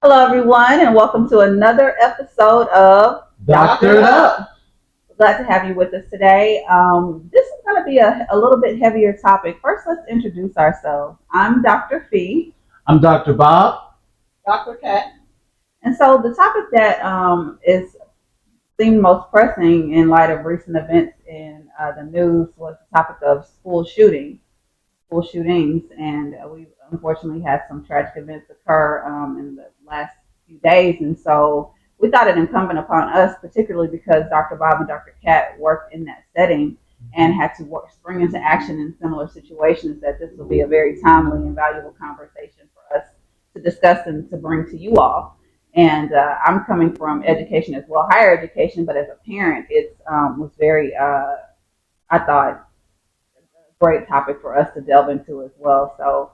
Hello, everyone, and welcome to another episode of Doctored Up. Glad to have you with us today. This is going to be a little bit heavier topic. First, let's introduce ourselves. I'm Dr. Fee. I'm Dr. Bob. Dr. Cat. And so the topic that is seemed most pressing in light of recent events in the news was the topic of school shootings, and we unfortunately had some tragic events occur in the last few days, and so we thought it incumbent upon us, particularly because Dr. Bob and Dr. Kat worked in that setting and had to spring into action in similar situations, that this will be a very timely and valuable conversation for us to discuss and to bring to you all. And I'm coming from education as well, higher education, but as a parent, it was very, I thought, a great topic for us to delve into as well. So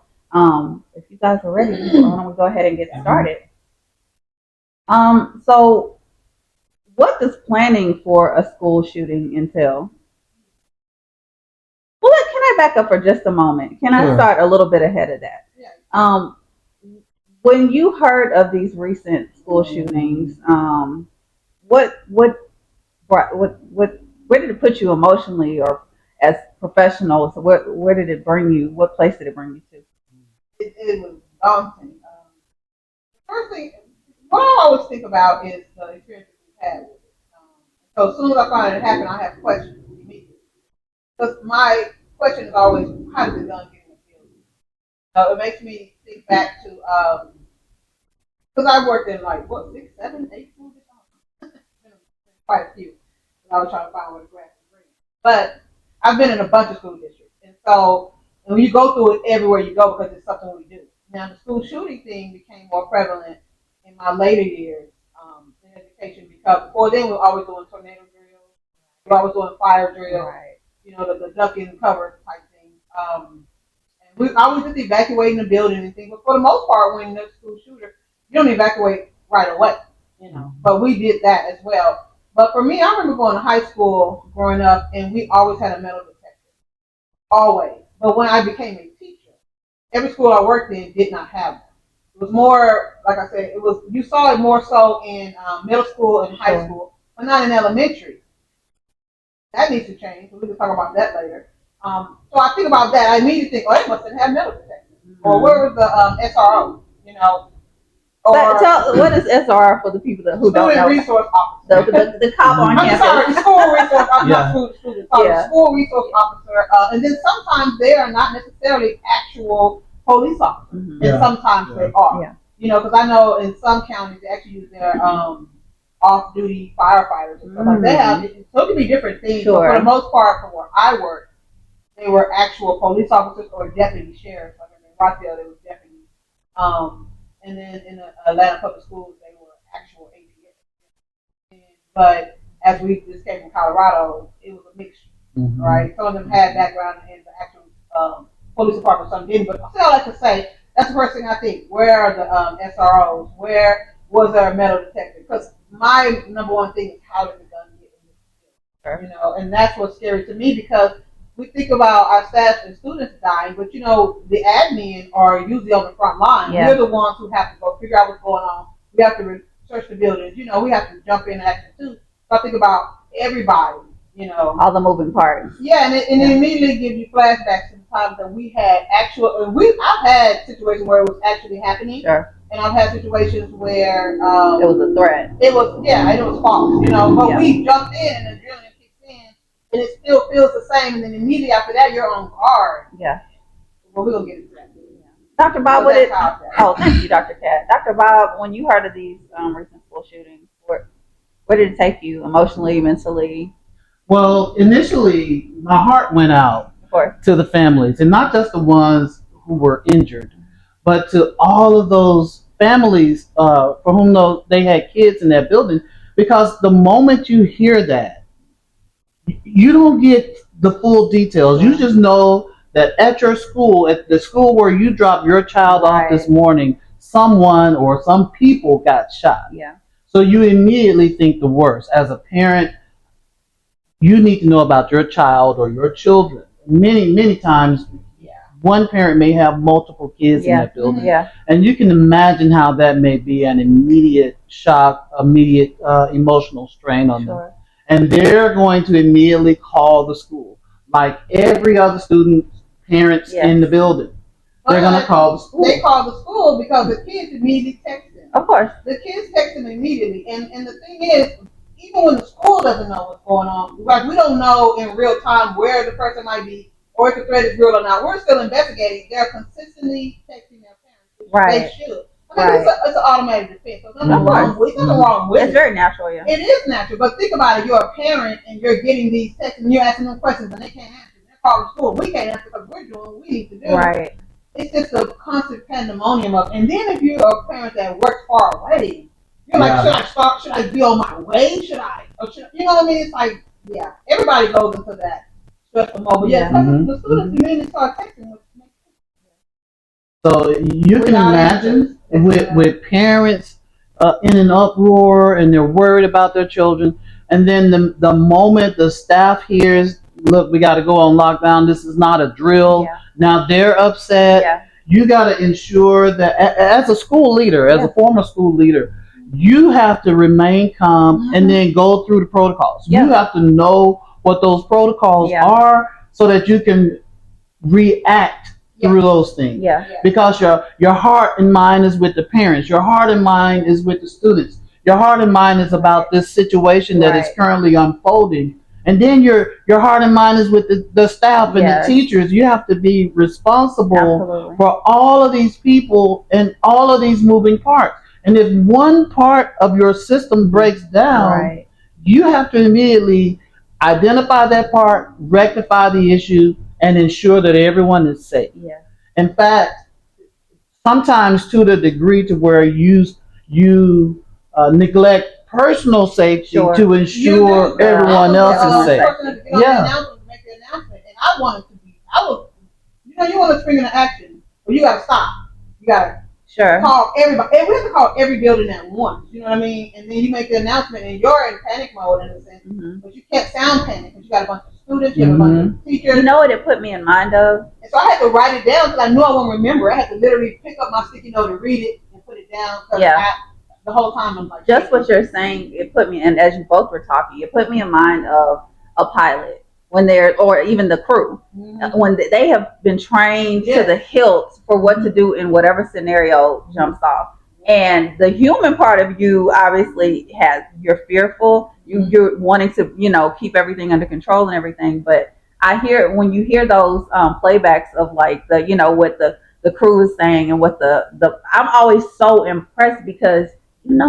if you guys are ready, why don't we go ahead and get started? So what does planning for a school shooting entail? Well, can I back up for just a moment? Can I start a little bit ahead of that? Yeah. When you heard of these recent school shootings, where did it put you emotionally or as professionals? Where did it bring you? What place did it bring you to? It was daunting. First thing, what I always think about is the experience we've had with it. So as soon as I find it happened, I have questions immediately. Because my question is always, how did the gun get in the field? It makes me think back to, because I worked in 6, 7, 8 school districts? Quite a few. And I was trying to find where the grass was green. But I've been in a bunch of school districts. And so when you go through it everywhere you go because it's something we do. Now the school shooting thing became more prevalent in my later years in education, because before then we were always doing tornado drills, we were always doing fire drills, Right. The duck and cover type things. And we always just evacuating the building and things. But for the most part, when there's a school shooter, you don't evacuate right away, But we did that as well. But for me, I remember going to high school growing up, and we always had a metal detector, always. But when I became a teacher, every school I worked in did not have one. It was more, like I said, you saw it more so in middle school and high school, but not in elementary. That needs to change. We can talk about that later. So I think about that. I immediately think, they must have metal detectors. Mm-hmm. Or where was the SRO? What is SRO for the people who don't know? Student Resource Officer. The cop on campus. I'm sorry, School Resource Officer. Not student. School Resource Officer. And then sometimes they are not necessarily actual police officers. Mm-hmm. And sometimes they are. Yeah. Because I know in some counties they actually use their off-duty firefighters and stuff like that. So it can be different things. Sure. But for the most part, from where I worked, they were actual police officers or deputy sheriffs. Like in Rockdale, they were deputies. And then in the Atlanta Public Schools, they were actual APS. But as we just came from Colorado, it was a mixture, right? Some of them had background in the actual police department, some didn't. But I still like to say, that's the first thing I think. Where are the SROs? Where was there a metal detector? Because my number one thing is, how did the gun get in the field? And that's what's scary to me, because we think about our staff and students dying, but the admin are usually on the front line. Yeah. We're the ones who have to go figure out what's going on. We have to research the buildings. We have to jump in action too. So I think about everybody. All the moving parts. Yeah, and it immediately gives you flashbacks to the times that we had I've had situations where it was actually happening. Sure. And I've had situations where it was a threat. It was and it was false. But we jumped in and the adrenaline kicked in, and it still feels the same. And then immediately after that, you're on guard. Yeah. Well, we're gonna get into that. Dr. Bob, thank you, Dr. Kat. Dr. Bob, when you heard of these recent school shootings, where did it take you emotionally, mentally? Well, initially, my heart went out to the families, and not just the ones who were injured, but to all of those families for whom they had kids in that building. Because the moment you hear that, you don't get the full details. You just know that at your school, at the school where you dropped your child off this morning, someone or some people got shot. Yeah. So you immediately think the worst. As a parent, you need to know about your child or your children. Many, many times one parent may have multiple kids in that building. Yeah. And you can imagine how that may be an immediate shock, immediate emotional strain on them. And they're going to immediately call the school, like every other student, parents in the building. They're going to call the school. They call the school because the kids immediately text them. Of course. The kids text them immediately. And the thing is, even when the school doesn't know what's going on, like we don't know in real time where the person might be or if the threat is real or not. We're still investigating. They're consistently texting their parents. Right. They should. I mean, it's an automatic defense. So there's nothing wrong with it. There's nothing wrong with it. It's very natural, yeah. It is natural. But think about it. You're a parent and you're getting these texts and you're asking them questions and they can't answer. They're calling school. We can't answer because we're doing what we need to do. Right. It's just a constant pandemonium of, and then if you're a parent that works far away, you're like, should I start? Should I be on my way? Should I? Or should, you know what I mean? It's like, yeah, everybody goes into that stressful mode. Yeah, the students immediately start texting. So you can imagine with parents in an uproar and they're worried about their children, and then the moment the staff hears, look, we got to go on lockdown. This is not a drill. Yeah. Now they're upset. Yeah. You got to ensure that as a school leader, as a former school leader, you have to remain calm and then go through the protocols. You have to know what those protocols are so that you can react through those things. Because your heart and mind is with the parents. Your heart and mind is with the students. Your heart and mind is about this situation that is currently unfolding. And then your heart and mind is with the staff and the teachers. You have to be responsible for all of these people and all of these moving parts. And if one part of your system breaks down, you have to immediately identify that part, rectify the issue, and ensure that everyone is safe. In fact, sometimes to the degree to where you neglect personal safety to ensure everyone else is safe. Make the announcement, and I want it to be. You want to spring into action, but you got to stop. You got to call everybody. And we have to call every building at once. You know what I mean? And then you make the announcement, and you're in panic mode in a sense, but you can't sound panic because you got a bunch of students, you have a bunch of teachers. You know what it put me in mind of? And so I had to write it down because I knew I won't remember. I had to literally pick up my sticky note and read it and put it down. The whole time I'm like, just what you're saying, it put me, and as you both were talking, it put me in mind of a pilot when they're, or even the crew, when they have been trained to the hilt for what to do in whatever scenario jumps off. And the human part of you obviously you're fearful, you're wanting to, keep everything under control and everything. But when you hear those playbacks of like what the crew is saying and what I'm always so impressed because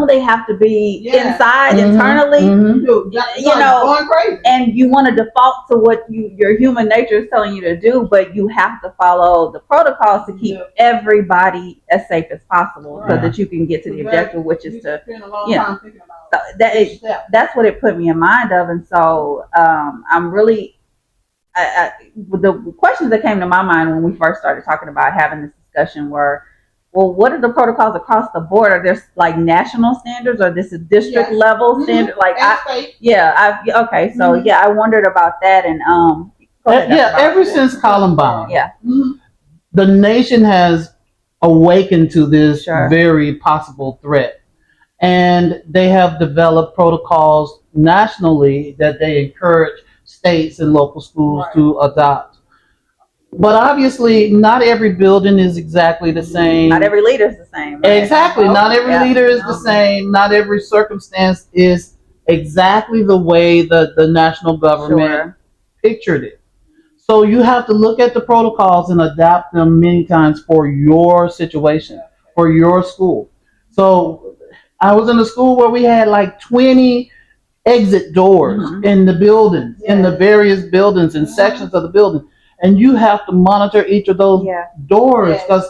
they have to be inside internally, going crazy. And you want to default to what your human nature is telling you to do, but you have to follow the protocols to keep everybody as safe as possible so that you can get to the objective, which is to, that's what it put me in mind of. And so I'm really, the questions that came to my mind when we first started talking about having this discussion were, well, what are the protocols across the board? Are there like national standards, or this is district level standard? Like, okay, so I wondered about that, and ever since Columbine, the nation has awakened to this very possible threat, and they have developed protocols nationally that they encourage states and local schools to adopt. But obviously, not every building is exactly the same. Not every leader is the same. Right? Exactly. Not every leader is the same. Not every circumstance is exactly the way the national government pictured it. So you have to look at the protocols and adapt them many times for your situation, for your school. So I was in a school where we had like 20 exit doors in the buildings, in the various buildings and sections of the building. And you have to monitor each of those doors because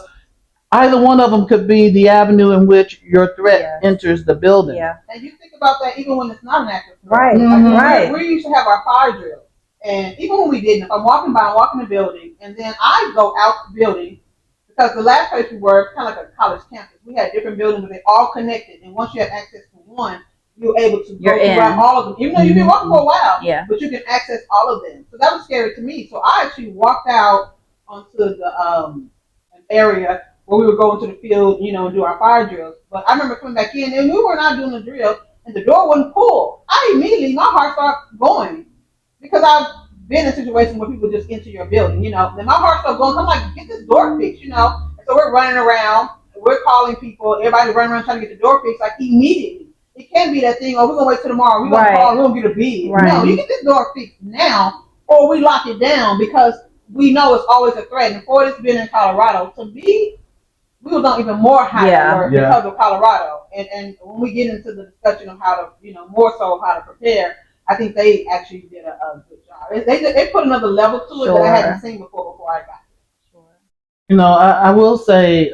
either one of them could be the avenue in which your threat enters the building. And you think about that even when it's not an active threat. Right. We used to have our fire drill. And even when we didn't, if I'm walking the building, and then I go out the building, because the last place we were, kind of like a college campus, we had different buildings, but they all connected. And once you have access to one, you're able to go throughout all of them. Even though you've been walking for a while, but you can access all of them. So that was scary to me. So I actually walked out onto the an area where we would go into the field, and do our fire drills. But I remember coming back in and we were not doing the drill and the door wouldn't pull. My heart started going because I've been in situations where people just enter your building, then my heart started going. I'm like, get this door fixed, And so we're running around, we're calling people, everybody running around trying to get the door fixed like immediately. It can't be that thing, we're gonna wait till tomorrow, we're gonna call, we're gonna get a bid. Right. No, you get this door fixed now or we lock it down because we know it's always a threat. And for this being in Colorado, to me, we was on even more high alert because of Colorado. And when we get into the discussion of how to, more so how to prepare, I think they actually did a good job. They put another level to it that I hadn't seen before I got there. I will say,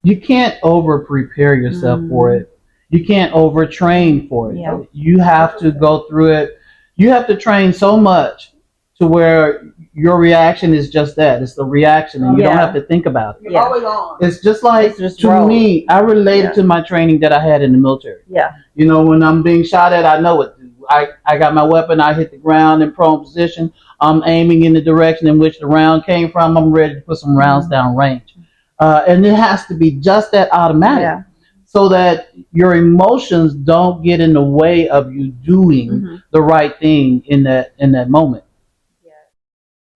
you can't over prepare yourself for it. You can't overtrain for it. Yeah. You have to go through it. You have to train so much to where your reaction is just that. It's the reaction, and you don't have to think about it. You're always on. It's just like, to me, I related to my training that I had in the military. Yeah. When I'm being shot at, I know it. I got my weapon, I hit the ground in prone position. I'm aiming in the direction in which the round came from. I'm ready to put some rounds down range. And it has to be just that automatic so that your emotions don't get in the way of you doing the right thing in that moment.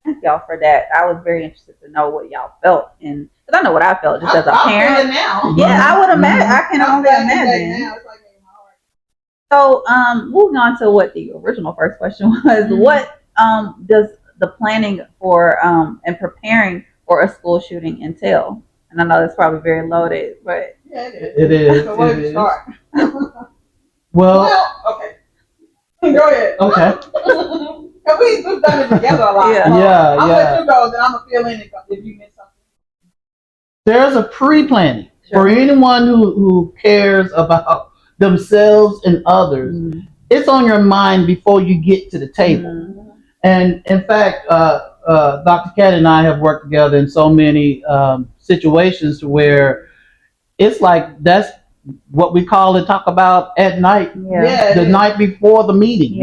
Thank y'all for that. I was very interested to know what y'all felt, and because I know what I felt just as a parent. Now. Yeah, I would imagine. I can only imagine. So, moving on to what the original first question was, what does the planning for and preparing for a school shooting entail? And I know that's probably very loaded, but it is. So where do you start? Well, okay. Go ahead. Okay. We've done it together a lot. I'm gonna let you go, then I'm gonna fill in if you miss something. There's a pre-planning for anyone who cares about themselves and others. It's on your mind before you get to the table. And in fact, Dr. Cat and I have worked together in so many situations where it's like that's what we talk about at night. The night before the meeting.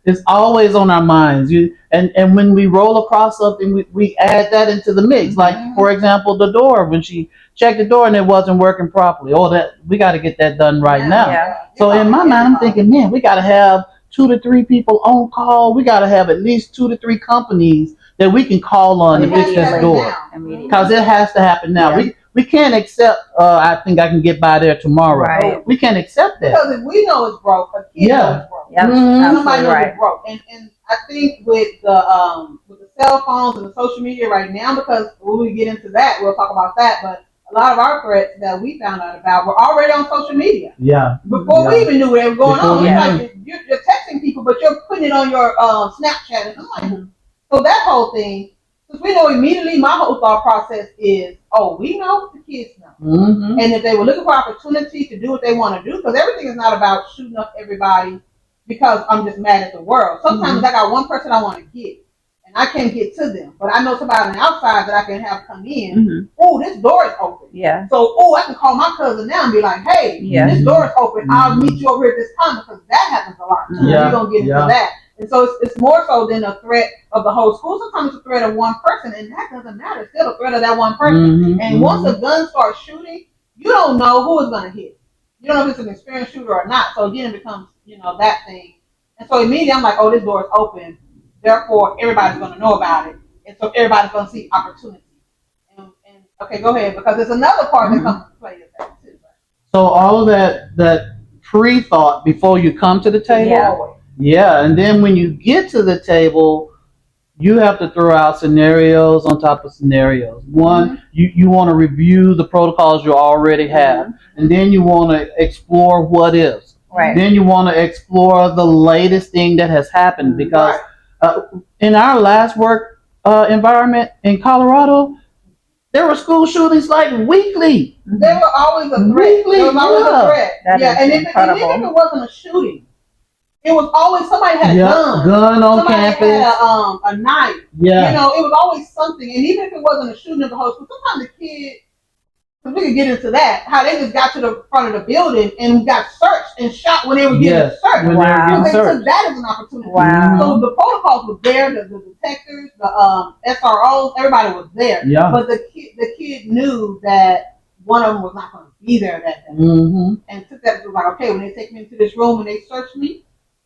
It's always on our minds. And when we roll across something, we add that into the mix. Like, for example, the door, when she checked the door and it wasn't working properly. We got to get that done right now. So in my mind, I'm thinking, man, we got to have 2 to 3 people on call. We got to have at least 2 to 3 companies that we can call on to fix this door. Because it has to happen now. We can't accept, I think I can get by there tomorrow. Right. We can't accept that. Because if we know it's broke, a kid knows it's broke. Somebody knows it's broke. And I think with the cell phones and the social media right now, because when we get into that, we'll talk about that, but a lot of our threats that we found out about were already on social media. Before we even knew what was going on. It's like you're texting people, but you're putting it on your Snapchat. And I'm like, so that whole thing, because we know immediately, my whole thought process is, we know, the kids know. And if they were looking for opportunity to do what they want to do, because everything is not about shooting up everybody because I'm just mad at the world. Sometimes I got one person I want to get, and I can't get to them. But I know somebody on the outside that I can have come in. This door is open. So, I can call my cousin now and be like, hey, this door is open. I'll meet you over here at this time, because that happens a lot too. We're going to get into that. And so it's more so than a threat of the whole school. Sometimes it's a threat of one person, and that doesn't matter. It's still a threat of that one person. And once a gun starts shooting, you don't know who it's going to hit. You don't know if it's an experienced shooter or not. So again, it becomes, that thing. And so immediately I'm like, this door is open. Therefore, everybody's going to know about it. And so everybody's going to see opportunity. And okay, go ahead, because there's another part that comes into play with that too. So all of that pre-thought before you come to the table. And then when you get to the table, you have to throw out scenarios on top of scenarios. One, you want to review the protocols you already have, and then you want to explore what is. Then you want to explore the latest thing that has happened, because in our last work environment in Colorado, there were school shootings like weekly. They were always a threat. Weekly, there was always a threat. And even if it wasn't a shooting, it was always somebody had a gun on campus. Somebody had a knife. It was always something. And even if it wasn't a shooting of the whole school, sometimes the kid because we could get into that, how they just got to the front of the building and got searched and shot when they were getting searched. Wow. They took that as an opportunity. Wow. So the protocols were there, the detectives, the SROs, everybody was there. Yeah. But the kid knew that one of them was not going to be there that day. Mm-hmm. And took that, was like, okay, when they take me into this room and they search me,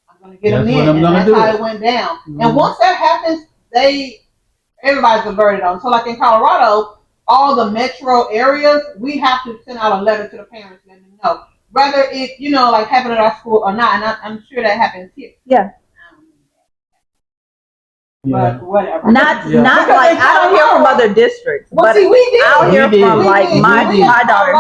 I'm going to get them in. And that's how it went down. Mm-hmm. And once that happens, everybody's alerted on. So like in Colorado, all the metro areas, we have to send out a letter to the parents letting them know. Whether it, like happened at our school or not, and I'm sure that happens here. Yeah. But whatever. Not like, I don't hear from other districts. Well, but see, we did. I'll hear from like my daughter.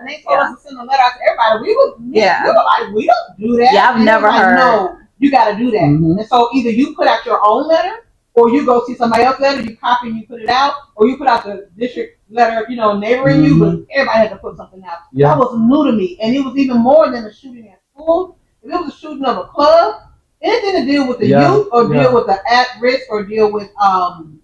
And they told us to send a letter out to everybody. We were like, we don't do that. Yeah, I've never heard. No, you got to do that. Mm-hmm. And so either you put out your own letter, or you go see somebody else's letter, you copy and you put it out, or you put out the district letter, neighboring you, but everybody had to put something out. Yeah. That was new to me. And it was even more than a shooting at school. If it was a shooting of a club, anything to deal with the youth or deal with the at-risk or deal with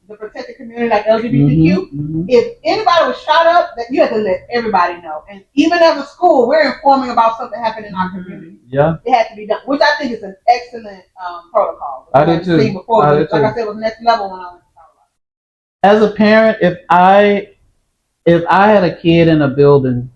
the protected community like LGBTQ, if anybody was shot up, that you had to let everybody know. And even as a school, we're informing about something happened in our community. Yeah. It had to be done, which I think is an excellent protocol. I did too. Before, like I said, it was next level when I went to Colorado. As a parent, if I had a kid in a building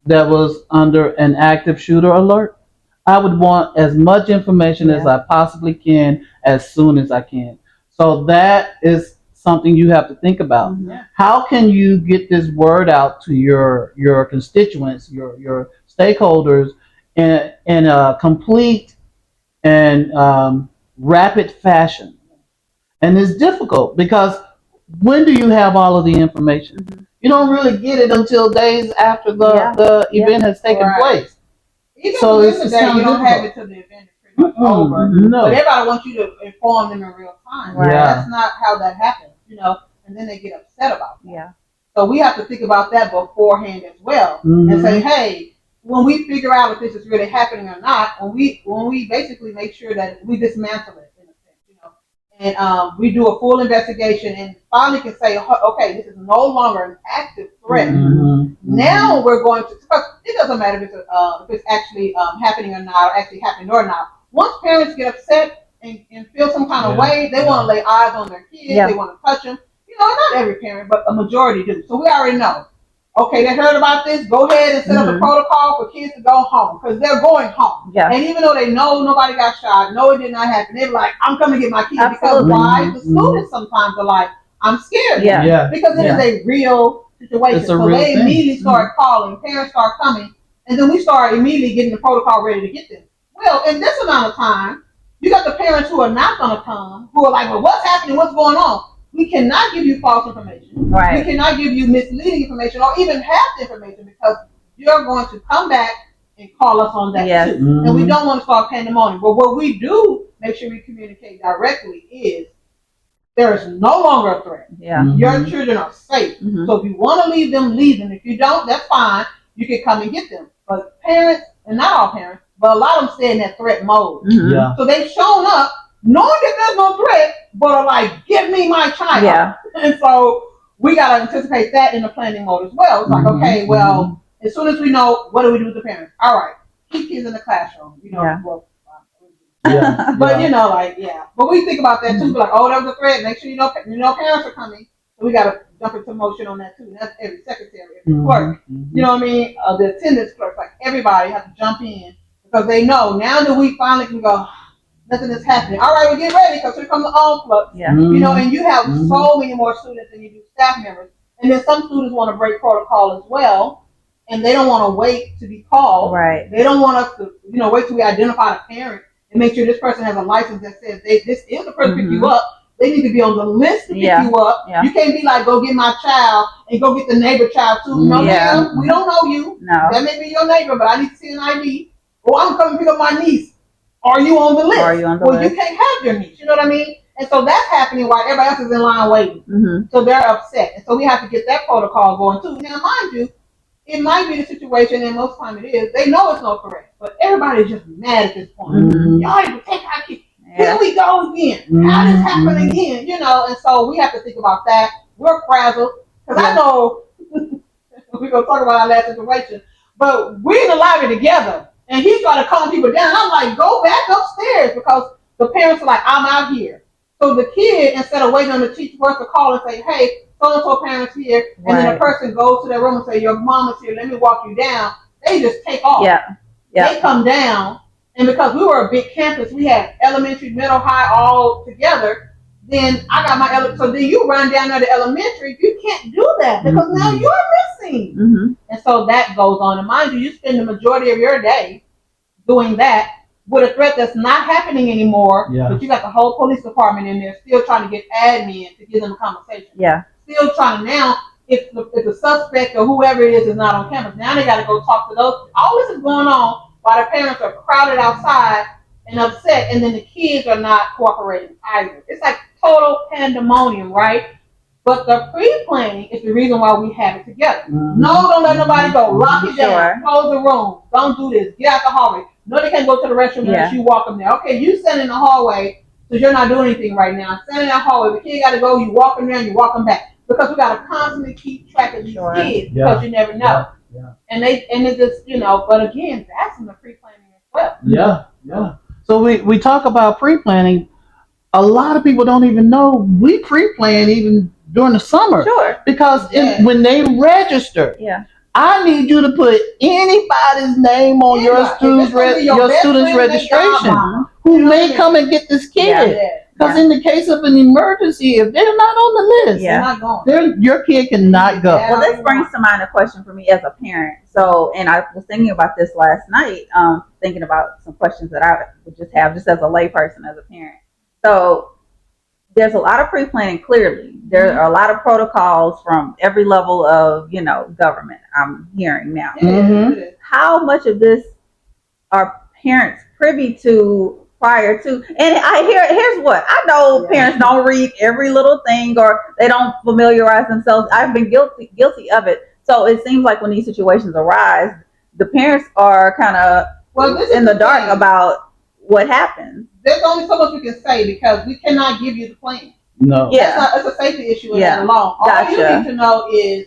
that was under an active shooter alert, I would want as much information as I possibly can as soon as I can. So that is something you have to think about. Mm-hmm. How can you get this word out to your constituents, your stakeholders in a complete and rapid fashion? And it's difficult because when do you have all of the information? Mm-hmm. You don't really get it until days after the event has taken place. Even so it's you don't have it till the event is pretty much over. No. But everybody wants you to inform them in real time. Right? Yeah. That's not how that happens, and then they get upset about that. Yeah. So we have to think about that beforehand as well, and say, hey, when we figure out if this is really happening or not, when we basically make sure that we dismantle it in a sense, and we do a full investigation and finally can say, okay, this is no longer an active threat. Mm-hmm. Now we're going to, because it doesn't matter if it's actually happening or not, or actually happening or not. Once parents get upset and feel some kind of way, they want to lay eyes on their kids, they want to touch them. Not every parent, but a majority do. So we already know. Okay, they heard about this. Go ahead and set up a protocol for kids to go home because they're going home. Yeah. And even though they know nobody got shot, no, it did not happen. They're like, I'm coming to get my kids. Absolutely. Because why? The students sometimes are like, I'm scared. Yeah. Because it is a real situation. So they immediately start calling. Parents start coming. And then we start immediately getting the protocol ready to get them. Well, in this amount of time, you got the parents who are not going to come, who are like, well, what's happening? What's going on? We cannot give you false information. Right. We cannot give you misleading information or even half the information because you're going to come back and call us on that too. Mm-hmm. And we don't want to start pandemonium. But what we do, make sure we communicate directly, is there is no longer a threat. Yeah. Mm-hmm. Your children are safe. Mm-hmm. So if you want to leave them, leave them. If you don't, that's fine. You can come and get them. But parents, and not all parents, but a lot of them stay in that threat mode. Mm-hmm. Yeah. So they've shown up knowing that there's no threat, but are like, give me my child. Yeah. And so we got to anticipate that in the planning mode as well. It's like, okay, well, as soon as we know, what do we do with the parents? All right, keep kids in the classroom. But But we think about that too. Like, oh, that was a threat. Make sure you know parents are coming. So we got to jump into motion on that too. And that's every secretary, every clerk. You know what I mean? The attendance clerk, like everybody has to jump in because they know now that we finally can go, nothing is happening. All right, we get ready because here comes the onslaught. Yeah. And you have so many more students than you do staff members. And then some students want to break protocol as well, and they don't want to wait to be called. Right. They don't want us to, wait till we identify the parent and make sure this person has a license that says this is the person to pick you up. They need to be on the list to pick you up. Yeah. You can't be like, go get my child and go get the neighbor child too. No, ma'am, we don't know you. No. That may be your neighbor, but I need to see an ID. Or I'm coming to pick up my niece. Are you on the list? You can't have your niece. You know what I mean? And so that's happening while everybody else is in line waiting. Mm-hmm. So they're upset. And so we have to get that protocol going too. Now, mind you, it might be the situation, and most time it is, they know it's no threat. But everybody's just mad at this point. Mm-hmm. Y'all didn't protect our kids. Here we go again. Mm-hmm. How this happen again? And so we have to think about that. We're frazzled. Because I know because we're gonna talk about our last situation. But we're in the library together, and he's trying to calm people down. I'm like, go back upstairs because the parents are like, I'm out here. So the kid, instead of waiting on the teacher to call and say, hey, so-and-so parents here, and then the person goes to their room and say, your mom is here, let me walk you down. They just take off. They come down, and because we were a big campus, we had elementary, middle, high all together. Then I got my so then you run down there to elementary. You can't do that because now you're missing. And so that goes on. And mind you, you spend the majority of your day doing that with a threat that's not happening anymore. But you got the whole police department in there still trying to get admin to give them a conversation. Still trying to now, if the suspect or whoever it is not on campus, now they got to go talk to those. All this is going on while the parents are crowded outside and upset, and then the kids are not cooperating either. It's like total pandemonium, right? But the pre-planning is the reason why we have it together. No, don't let nobody go. Lock it down. Close the room. Don't do this. Get out the hallway. No, they can't go to the restroom unless you walk them there. Okay, you stand in the hallway because you're not doing anything right now. Stand in that hallway. The kid got to go. You walk them there. You walk them back because we got to constantly keep track of these kids because you never know. And it just But again, that's in the pre-planning as well. So we talk about pre-planning. A lot of people don't even know we pre-plan even during the summer. Because when they register, I need you to put anybody's name on your student's registration who may come and get this kid. Because in the case of an emergency, if they're not on the list, they're not going. Your kid cannot go. Well, this brings to mind a question for me as a parent. So, and I was thinking about this last night, thinking about some questions that I would just have just as a layperson, as a parent. So there's a lot of pre-planning, clearly. There are a lot of protocols from every level of, government I'm hearing now. How much of this are parents privy to prior to? And here's what. I know parents don't read every little thing or they don't familiarize themselves. I've been guilty of it. So it seems like when these situations arise, the parents are kind of in the dark about what happens. There's only so much we can say because we cannot give you the plan. No. It's a safety issue in that alone. All you need to know is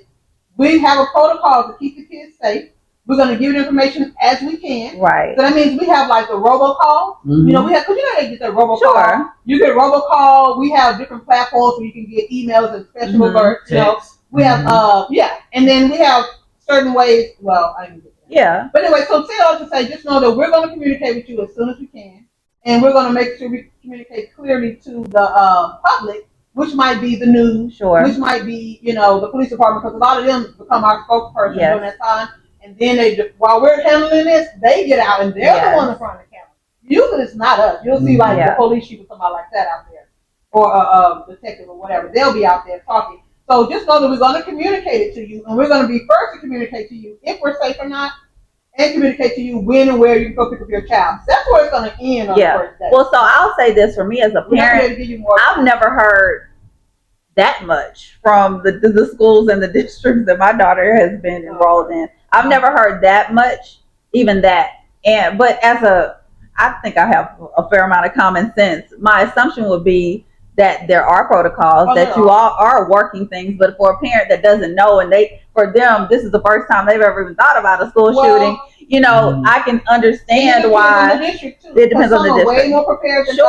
we have a protocol to keep the kids safe. We're going to give you the information as we can. Right. So that means we have like the robocall. We have, because they get the robocall. You get robocall. We have different platforms where you can get emails and special alerts. We have, and then we have certain ways. Well, I didn't get that. But anyway, so tell us to say, just know that we're going to communicate with you as soon as we can. And we're going to make sure we communicate clearly to the public, which might be the news, which might be, the police department, because a lot of them become our spokesperson during that time. And then while we're handling this, they get out and they're the one in front of the camera. Usually it's not us. You'll see like the police chief or somebody like that out there, or a detective or whatever. They'll be out there talking. So just know that we're going to communicate it to you, and we're going to be first to communicate to you if we're safe or not, and communicate to you when and where you can go pick up your child. That's where it's going to end on the first day. Well, so I'll say this for me as a parent, I've never heard that much from the schools and the districts that my daughter has been enrolled in. I've never heard that much, even that. But I think I have a fair amount of common sense. My assumption would be that there are protocols, that you all are working things, but for a parent that doesn't know, and for them, this is the first time they've ever even thought about a school shooting, I can understand why. It depends on the district. Way more prepared than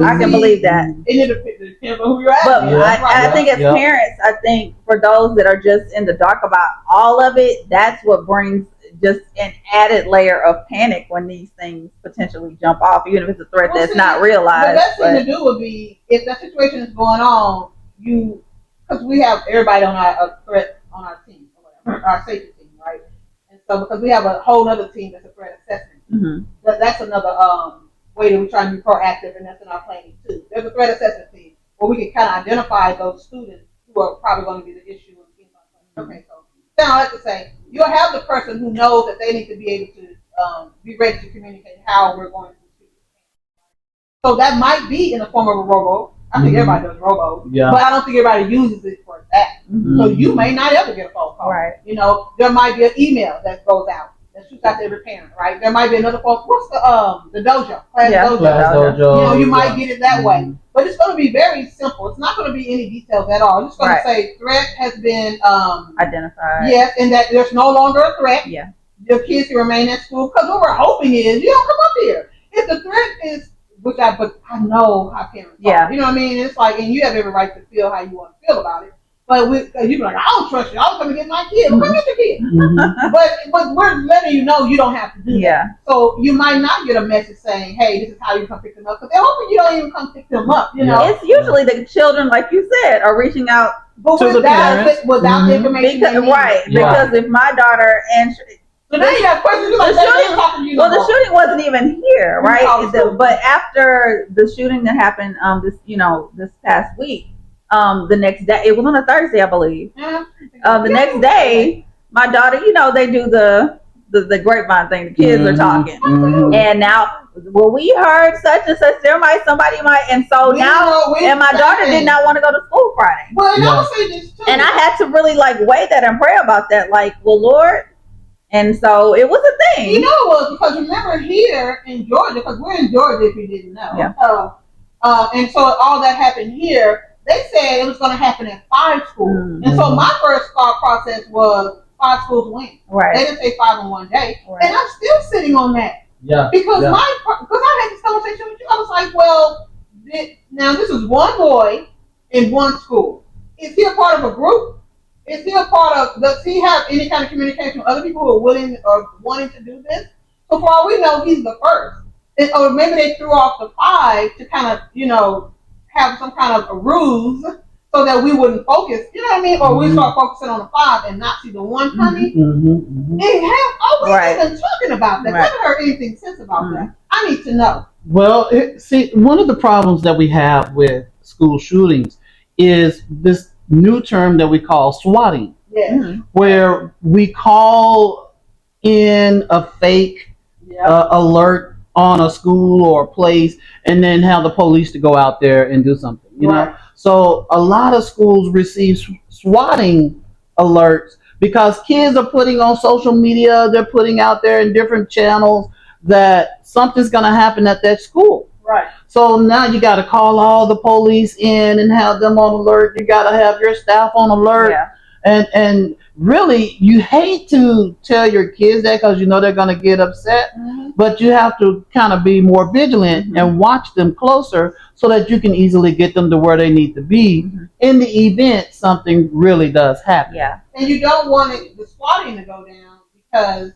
I can believe that. It depends on who you're at. But I think as parents, I think for those that are just in the dark about all of it, that's what brings just an added layer of panic when these things potentially jump off, even if it's a threat that's not realized. The best thing to do would be, if that situation is going on, because we have everybody on our threat on our team, or whatever, our safety team, right? And so because we have a whole other team that's a threat assessment, that's another way that we try to be proactive, and that's in our planning too. There's a threat assessment team where we can kind of identify those students who are probably going to be the issue and things like that. Okay, so now I have to say, you'll have the person who knows that they need to be able to be ready to communicate how we're going to speak. So that might be in the form of a robo. I think everybody does robo, but I don't think everybody uses it for that. So you may not ever get a phone call. Right. There might be an email that goes out that you reach out to every parent, right? There might be another folks. What's the dojo? Class dojo. Class dojo. You might get it that way, but it's going to be very simple. It's not going to be any details at all. It's just going to say threat has been identified. Yes, and that there's no longer a threat. Yeah. Your kids can remain at school, because what we're hoping is you don't come up here. If the threat is, but I know how parents are. You know what I mean? It's like, and you have every right to feel how you want to feel about it. But you be like, I don't trust you. I'm coming to get my kid. Well, come get your kid. But we're letting you know you don't have to do that. So you might not get a message saying, hey, this is how you come pick them up. Because they're hoping you don't even come pick them up. You know, it's usually the children, like you said, are reaching out to the parents without the information. Because if my daughter and so now you got questions like the shooting wasn't even here, right? But after the shooting that happened, this past week, the next day, it was on a Thursday, I believe. The next day, my daughter, they do the grapevine thing. The kids are talking, and now, we heard such and such. Somebody might, and so and my daughter did not want to go to school Friday. Well, and I would say this too. And I had to really weigh that and pray about that. Lord. And so it was a thing. You know it was, because remember here in Georgia, because we're in Georgia if you didn't know. Yeah. And so all that happened here, they said it was going to happen at 5 schools. And so my first thought process was 5 schools win. Right. They didn't say 5 in one day. Right. And I'm still sitting on that. Yeah. Because I had this conversation with you. I was like, well, now this is one boy in one school. Is he a part of a group? Is he a part of, does he have any kind of communication with other people who are willing or wanting to do this? So for all we know, he's the first. Or maybe they threw off the 5 to kind of, have some kind of a ruse so that we wouldn't focus, you know what I mean? Or we start focusing on the 5 and not see the 1 coming. We've been talking about that. I haven't heard anything since about that. I need to know. Well, one of the problems that we have with school shootings is this new term that we call swatting, where we call in a fake alert on a school or a place, and then have the police to go out there and do something. You know, so a lot of schools receive swatting alerts because kids are putting on social media, they're putting out there in different channels that something's going to happen at that school. Right. So now you got to call all the police in and have them on alert. You got to have your staff on alert. Yeah. And really, you hate to tell your kids that because they're going to get upset. But you have to kind of be more vigilant and watch them closer so that you can easily get them to where they need to be in the event something really does happen. Yeah. And you don't want the swatting to go down because.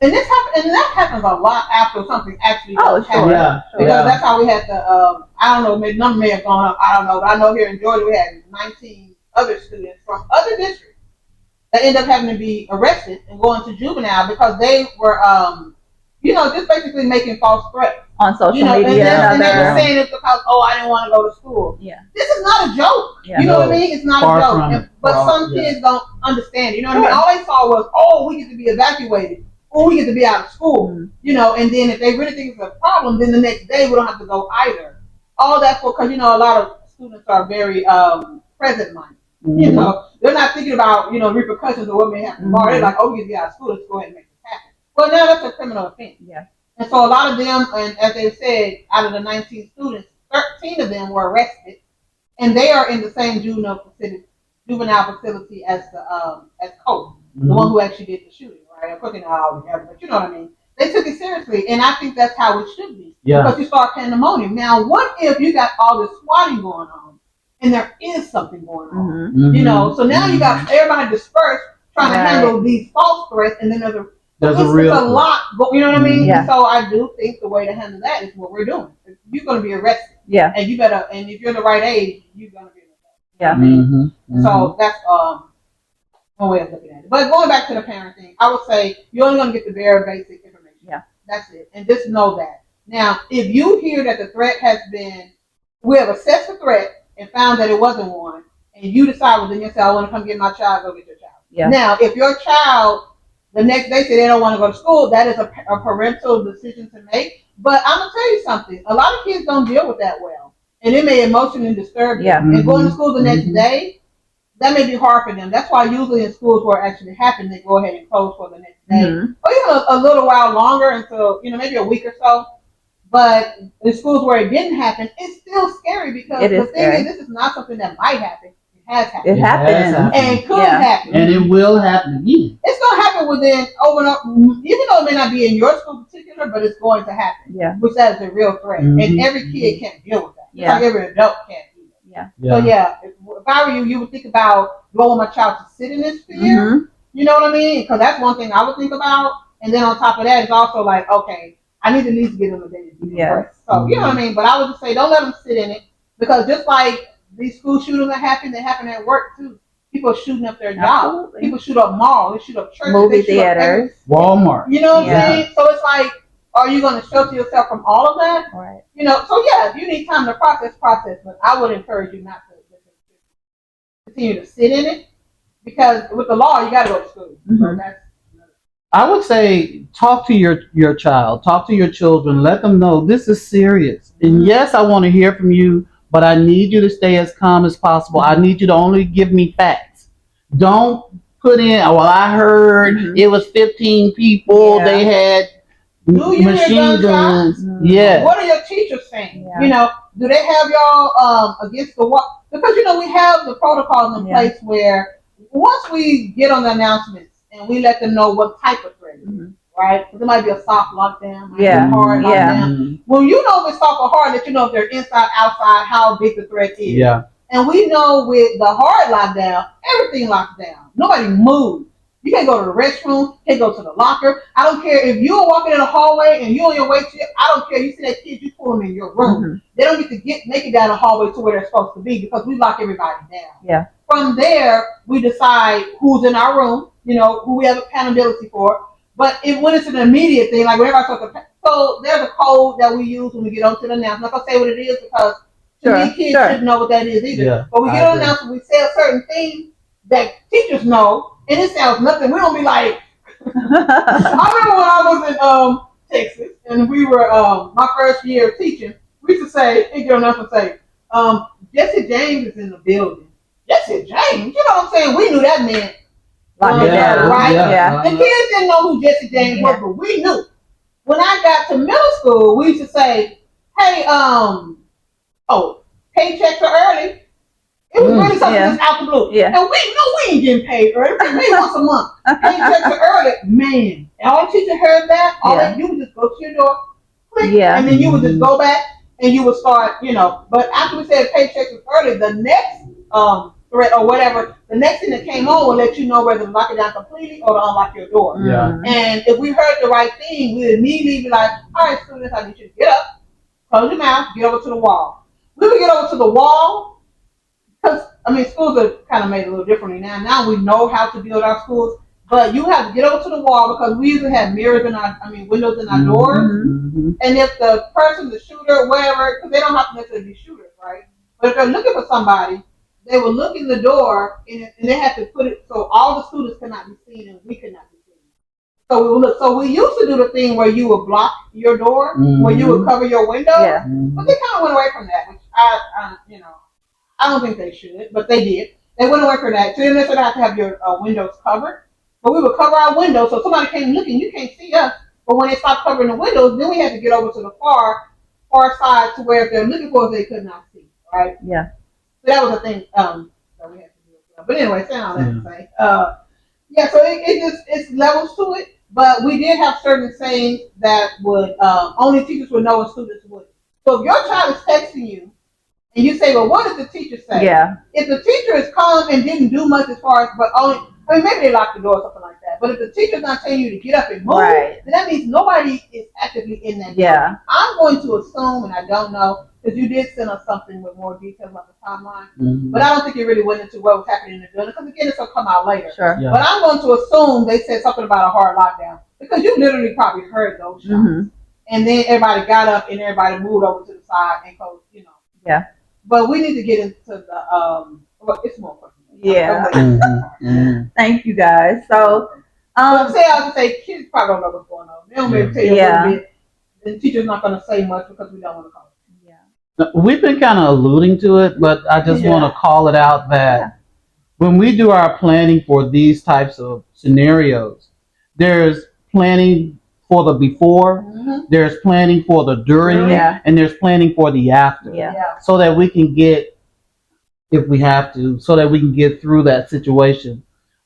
And that happens a lot after something actually happens. Because that's how we had the, I don't know, maybe number may have gone up, I don't know, but I know here in Georgia we had 19 other students from other districts that ended up having to be arrested and going to juvenile because they were, just basically making false threats. On social media. And they were saying it because, I didn't want to go to school. Yeah. This is not a joke. Yeah. You know what I mean? It's not a joke. But some kids don't understand. You know what I mean? All they saw was, we get to be evacuated. Or we get to be out of school, and then if they really think it's a problem, then the next day we don't have to go either. All that because, a lot of students are very present-minded. They're not thinking about, repercussions of what may happen tomorrow. They're like, we get to get out of school, let's go ahead and make this happen. Well, now that's a criminal offense. Yeah. And so a lot of them, and as they said, out of the 19 students, 13 of them were arrested, and they are in the same juvenile facility as Cope, the one who actually did the shooting. Of course, not all together, but you know what I mean. They took it seriously, and I think that's how it should be. Yeah. Because you start pandemonium. Now, what if you got all this swatting going on, and there is something going on? So now you got everybody dispersed trying to handle these false threats, and then there's a lot. You know what I mean? Yeah. So I do think the way to handle that is what we're doing. You're going to be arrested. Yeah. And you better. And if you're the right age, you're going to be arrested. Yeah. So that's one way of looking at it. But going back to the parent thing, I would say you're only going to get the very basic information. Yeah. That's it. And just know that. Now, if you hear that the threat has been, we have assessed the threat and found that it wasn't one, and you decide within yourself, I want to come get my child, go get your child. Yeah. Now, if your child, the next day say they don't want to go to school, that is a parental decision to make. But I'm going to tell you something. A lot of kids don't deal with that well. And it may emotionally disturb you. Yeah. And going to school the next day, that may be hard for them. That's why usually in schools where it actually happened, they go ahead and close for the next day, or even a little while longer until maybe a week or so. But in schools where it didn't happen, it's still scary because the thing is, this is not something that might happen. It has happened. It happened. And it could happen. And it will happen again. It's going to happen within even though it may not be in your school in particular, but it's going to happen. Yeah. Which that is a real threat. And every kid can't deal with that. Yeah. Like every adult can't do that. So if I were you, you would think about, do I want my child to sit in this fear? You know what I mean? Because that's one thing I would think about. And then on top of that, it's also like, okay, I need to at least get them a day to do it. So you know what I mean? But I would just say, don't let them sit in it, because just like these school shootings that happen at work too. People are shooting up their jobs. People shoot up malls. They shoot up churches. Movie theaters. Walmart. You know what I'm saying? So it's like, are you going to shelter yourself from all of that? Right. So if you need time to process. But I would encourage you not to continue to sit in it, because with the law, you got to go to school. So I would say talk to your child, talk to your children, let them know this is serious. And yes, I want to hear from you, but I need you to stay as calm as possible. I need you to only give me facts. Don't put in, well, I heard it was 15 people, they had machine guns. Yeah. What are your teachers saying? Do they have y'all against the wall? Because we have the protocols in place where once we get on the announcements and we let them know what type of threat it is, right? Because it might be a soft lockdown, a hard lockdown. Well, if it's soft or hard, that if they're inside, outside, how big the threat is. Yeah. And we know with the hard lockdown, everything locks down. Nobody moves. You can't go to the restroom, can't go to the locker. I don't care if you're walking in the hallway and you're on your way to it. I don't care. You see that kid, you pull them in your room. They don't get to make it down the hallway to where they're supposed to be, because we lock everybody down. Yeah. From there, we decide who's in our room, who we have accountability for. But when it's an immediate thing, like whenever so there's a code that we use when we get onto the announcement. I'm not going to say what it is, because kids shouldn't know what that is either. Yeah, but we get on the announcement, we say a certain thing that teachers know, and it sounds nothing. We don't be like, I remember when I was in Texas, and we were my first year of teaching, we used to say, get on up and say, Jesse James is in the building. Jesse James? You know what I'm saying? We knew that meant right? Yeah. The kids didn't know who Jesse James was, but we knew. When I got to middle school, we used to say, hey, paychecks are early. It was really something that's out the blue. Yeah. And we knew we ain't getting paid early. Maybe once a month. Paychecks are early. Man. And all the teacher heard that, all they do was just go to your door, click, and then you would just go back and you would start, But after we said paychecks was early, the next threat or whatever, the next thing that came on will let you know whether to lock it down completely or to unlock your door. Yeah. And if we heard the right thing, we would immediately be like, all right, students, I need you to get up, close your mouth, get over to the wall. We would get over to the wall, because, schools are kind of made a little differently now. Now we know how to build our schools, but you have to get over to the wall, because we usually have mirrors in our, windows in our doors. And if the person, the shooter, whatever, because they don't have to necessarily be shooters, right? But if they're looking for somebody, they will look in the door, and they have to put it so all the students cannot be seen and we cannot be seen. So we will look. So we used to do the thing where you would block your door, where you would cover your window. Yeah. But they kind of went away from that, which I don't think they should, but they did. They went away from that. So you didn't necessarily have to have your windows covered, but we would cover our windows so somebody came looking, you can't see us. But when they stopped covering the windows, then we had to get over to the far side to where if they're looking for us, they could not see, right? Yeah. So that was a thing that we had to do. But anyway, saying all that to say, so it's levels to it. But we did have certain sayings that would only teachers would know and students wouldn't. So if your child is texting you and you say, well, what did the teacher say? Yeah. If the teacher is calm and didn't do much as far as, but only, maybe they locked the door or something like that. But if the teacher's not telling you to get up and move, then that means nobody is actively in that building. I'm going to assume, and I don't know, because you did send us something with more details about the timeline, but I don't think it really went into what was happening in the building, because again, it's going to come out later. Sure. Yeah. But I'm going to assume they said something about a hard lockdown, because you literally probably heard those shots. And then everybody got up and everybody moved over to the side and closed, Yeah. But we need to get into the, it's more questions. Yeah. Thank you guys. So, I would say kids probably don't know what's going on. They don't maybe tell you a little bit. The teacher's not going to say much because we don't want to call it. We've been kind of alluding to it, but I just want to call it out that when we do our planning for these types of scenarios, there's planning for the before, there's planning for the during, and there's planning for the after. So that we can get, if we have to, so that we can get through that situation.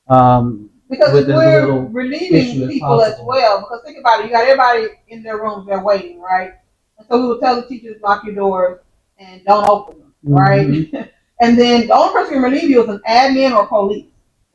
Because we're relieving people as well. Because think about it, you got everybody in their rooms, they're waiting, right? And so we will tell the teachers, lock your doors and don't open them, right? And then the only person who can relieve you is an admin or police,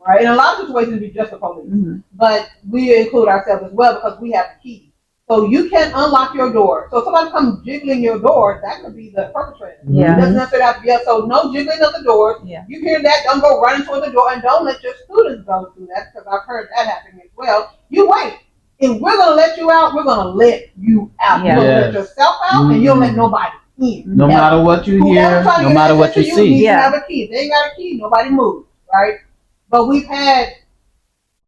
right? In a lot of situations, it'd be just the police. But we include ourselves as well because we have the key. So you can unlock your door. So if somebody comes jiggling your door, that could be the perpetrator. It doesn't necessarily have to be. So no jiggling of the doors. You hear that, don't go running toward the door, and don't let your students go through that, because I've heard that happening as well. You wait. If we're going to let you out, we're going to let you out. You're going to let yourself out, and you don't let nobody in. No matter what you hear, no matter what you see. You have a key. If they ain't got a key, nobody moves, right? But we've had,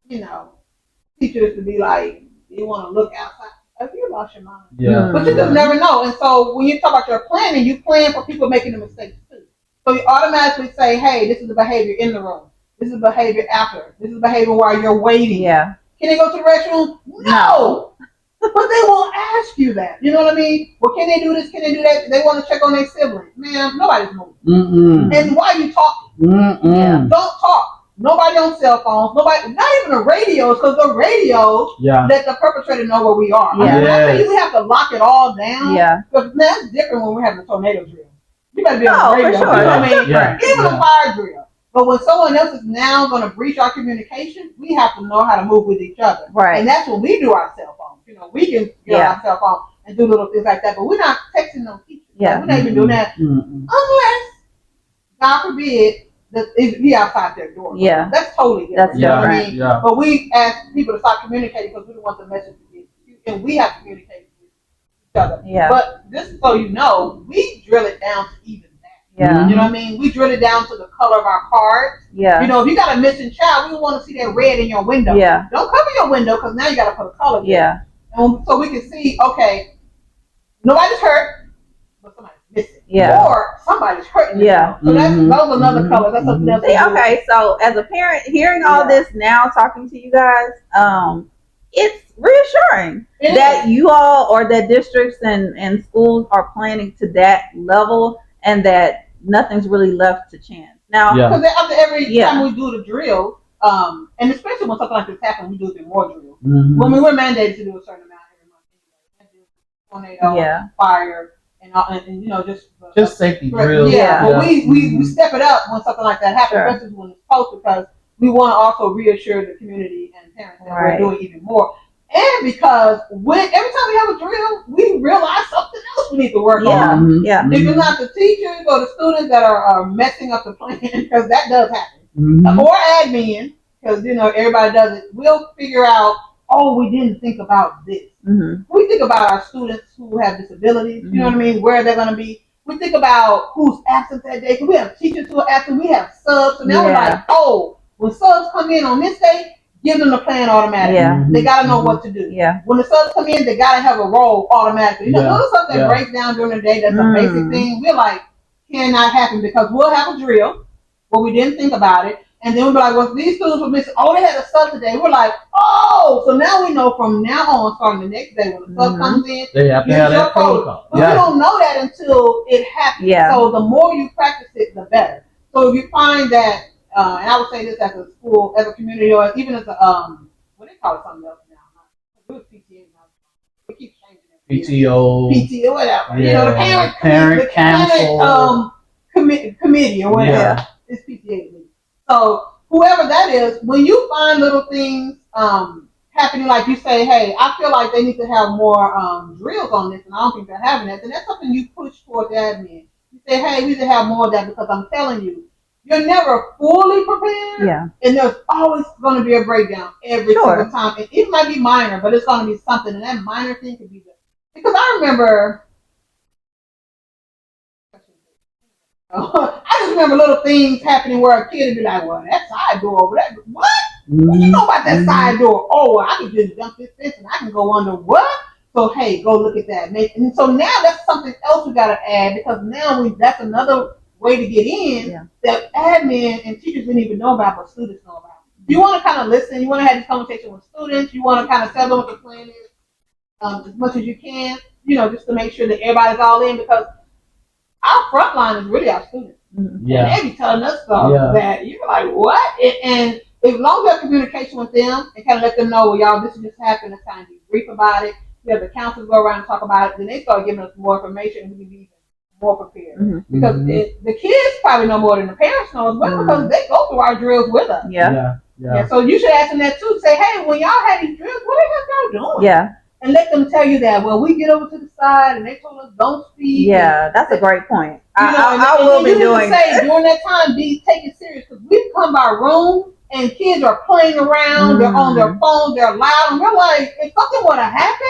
teachers to be like, you want to look outside. If you lost your mind. But you just never know. And so when you talk about your planning, you plan for people making the mistakes too. So you automatically say, hey, this is the behavior in the room. This is the behavior after. This is the behavior while you're waiting. Can they go to the restroom? No. But they will ask you that. You know what I mean? Well, can they do this? Can they do that? They want to check on their siblings. Man, nobody's moving. And why are you talking? Don't talk. Nobody on cell phones. Nobody, not even the radios, because the radios let the perpetrator know where we are. I say you have to lock it all down. Because that's different when we're having a tornado drill. You better be on the radio. For sure. You know what I mean? Even a fire drill. But when someone else is now going to breach our communication, we have to know how to move with each other. And that's when we do our cell phones. We can get on our cell phone and do little things like that. But we're not texting no teachers. We're not even doing that. Unless, God forbid, be outside their door. That's totally different. That's different. You know what I mean? But we ask people to stop communicating because we don't want the message to get you, and we have to communicate with each other. But just so you know, we drill it down to even that. You know what I mean? We drill it down to the color of our cards. If you got a missing child, we want to see that red in your window. Don't cover your window because now you got to put a color there. And so we can see, okay, nobody's hurt, but somebody's missing. Or somebody's hurting. So that's another color. That's something else. Okay, so as a parent, hearing all this now, talking to you guys, it's reassuring that you all or that districts and schools are planning to that level and that nothing's really left to chance. Now, because after every time we do the drill, and especially when something like this happens, we do even more drills. When we were mandated to do a certain amount every month, tornado, fire. And just safety drills. But we step it up when something like that happens, especially when it's close, because we want to also reassure the community and parents that we're doing even more. And because every time we have a drill, we realize something else we need to work on. If it's not the teachers or the students that are messing up the plan, because that does happen, or admin, because everybody does it, we'll figure out, we didn't think about this. We think about our students who have disabilities, you know what I mean, where they're going to be. We think about who's absent that day, because we have teachers who are absent, we have subs, so now we're like, when subs come in on this day, give them the plan automatically. They got to know what to do. When the subs come in, they got to have a role automatically. Little stuff that breaks down during the day, that's a basic thing, we're like, cannot happen, because we'll have a drill where we didn't think about it. And then we'll be like, well, these students were missing. They had a sub today. We're like, so now we know from now on, starting the next day, when the sub comes in, they have to have that protocol. But we don't know that until it happens. So the more you practice it, the better. So if you find that, and I would say this as a school, as a community, or even as a, what they call it, something else now. It was PTA now. We keep changing it. PTO, whatever. The parent council, committee or whatever. It's PTA. So whoever that is, when you find little things happening, like you say, hey, I feel like they need to have more drills on this, and I don't think they're having that, then that's something you push toward the admin. You say, hey, we need to have more of that, because I'm telling you, you're never fully prepared, and there's always going to be a breakdown every single time. And it might be minor, but it's going to be something, and that minor thing could be good. Because I remember... I just remember little things happening where a kid would be like, well, that side door over there, what? What you know about that side door? Well, I can just jump this fence and I can go under what? So, hey, go look at that. And so now that's something else we got to add, because now that's another way to get in that admin and teachers didn't even know about, but students know about. You want to kind of listen. You want to have this conversation with students. You want to kind of tell them what the plan is as much as you can, just to make sure that everybody's all in, because our front line is really our students. Yeah. And they be telling us stuff that you're like, what? And as long as we have communication with them and kind of let them know, well, y'all, this just happened, it's kind of be brief about it. We have the counselors go around and talk about it. Then they start giving us more information, and we can be even more prepared. Because the kids probably know more than the parents know as well, because they go through our drills with us. Yeah. So you should ask them that too. Say, hey, when y'all had these drills, what the heck y'all doing? Yeah. And let them tell you that. Well, we get over to the side, and they told us don't speak. Yeah, that's a great point. I will be doing. Say during that time, take it serious, because we come by room and kids are playing around. They're on their phones. They're loud, and we're like, if something were to happen,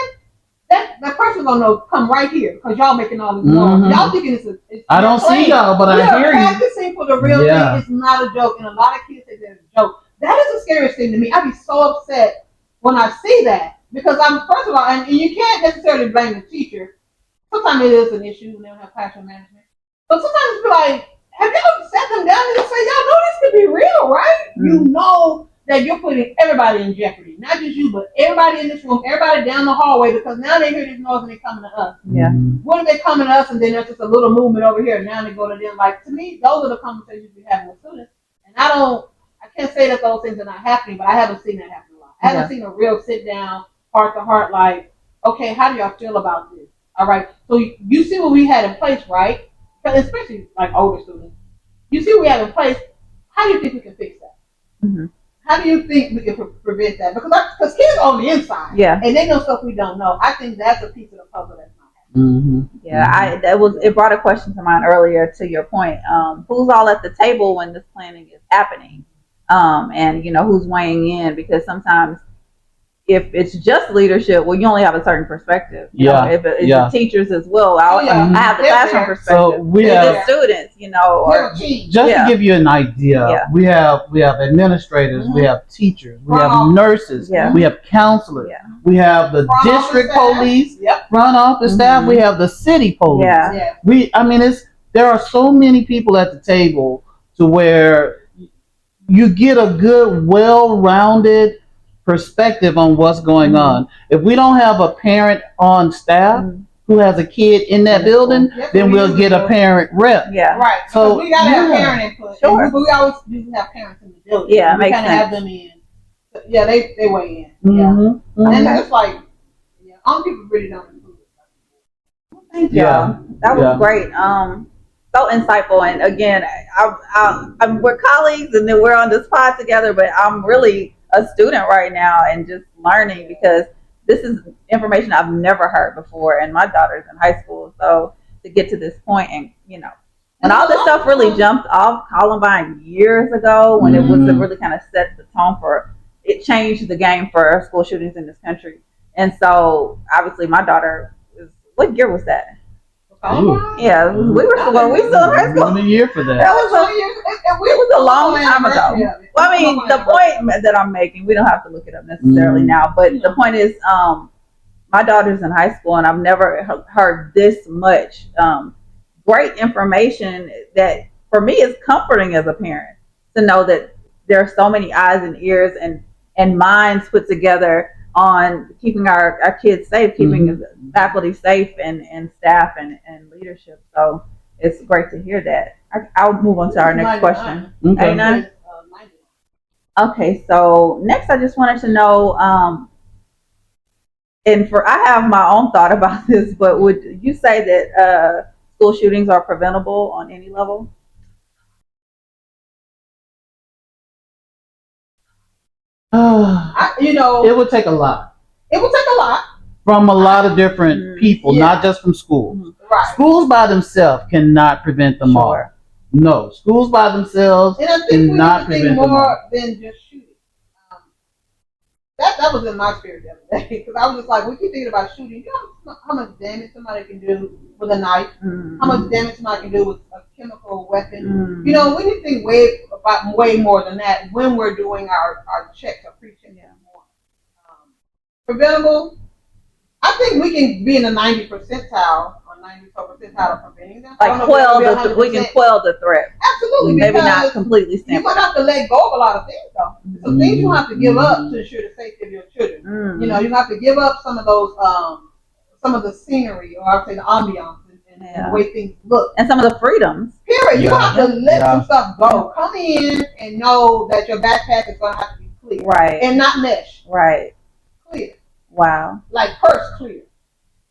that person's gonna know, come right here, because y'all making all this noise. Y'all thinking it's I don't see y'all, but I hear you. Practicing for the real thing. It's not a joke, and a lot of kids say that it's a joke. That is the scariest thing to me. I'd be so upset when I see that. Because first of all, and you can't necessarily blame the teacher. Sometimes it is an issue when they don't have classroom management. But sometimes it's like, have y'all sat them down and say, y'all know this could be real, right? You know that you're putting everybody in jeopardy. Not just you, but everybody in this room, everybody down the hallway, because now they hear this noise and they're coming to us. Yeah. What if they coming to us and then there's just a little movement over here and now they go to them? Like, to me, those are the conversations we have with students. And I can't say that those things are not happening, but I haven't seen that happen a lot. I haven't seen a real sit down, heart to heart, like, okay, how do y'all feel about this? All right, so you see what we had in place, right? Especially like older students. You see what we have in place. How do you think we can fix that? How do you think we can prevent that? Because kids are on the inside, and they know stuff we don't know. I think that's a piece of the puzzle that's not happening. Yeah, it brought a question to mind earlier. To your point, who's all at the table when this planning is happening, and who's weighing in, because sometimes, if it's just leadership, well, you only have a certain perspective. If it's the teachers as well, I have the classroom perspective. So we have the students, just to give you an idea, we have administrators, we have teachers, we have nurses, we have counselors, we have the district police, front office staff, we have the city police. There are so many people at the table to where you get a good, well-rounded perspective on what's going on. If we don't have a parent on staff who has a kid in that building, then we'll get a parent rep. Right. So we gotta have parent input. But we always usually have parents in the building. Yeah, we kind of have them in. Yeah, they weigh in. And it's like, some people really don't improve it. Thank y'all. That was great. So insightful, and again, we're colleagues, and then we're on this pod together. But I'm really a student right now and just learning, because this is information I've never heard before, and my daughter's in high school. So to get to this point, and and all this stuff really jumped off Columbine years ago, when it was to really kind of set the tone for it, changed the game for school shootings in this country. And so obviously my daughter what year was that? Yeah, we still in high school. A year for that. It was a long time ago. Well, I mean, the point that I'm making, we don't have to look it up necessarily now, but the point is, my daughter's in high school, and I've never heard this much great information that, for me, is comforting as a parent to know that there are so many eyes and ears and minds put together on keeping our kids safe, keeping faculty safe, and staff and leadership. So it's great to hear that. I'll move on to our next question. Okay, so next I just wanted to know, I have my own thought about this, but would you say that school shootings are preventable on any level? It would take a lot. It would take a lot. From a lot of different people, not just from schools. Right. Schools by themselves cannot prevent them all. No, schools by themselves cannot prevent them all. More than just shooting. That was in my spirit the other day, because I was just like, we keep thinking about shooting. You know how much damage somebody can do with a knife? How much damage somebody can do with a chemical weapon? We need to think way more than that when we're doing our checks or pre-checks. Preventable, I think we can be in the 90th percentile on 90% how to preventing them. Like we can quell the threat. Absolutely. Maybe not completely stamp. You're gonna have to let go of a lot of things though. Some things you have to give up to ensure the safety of your children. You know, you have to give up some of those some of the scenery, or I'd say the ambiance and the way things look. And some of the freedoms. Period. You have to let some stuff go. Come in and know that your backpack is gonna have to be clear. Right. And not mesh. Right. Clear. Wow. Like purse clear.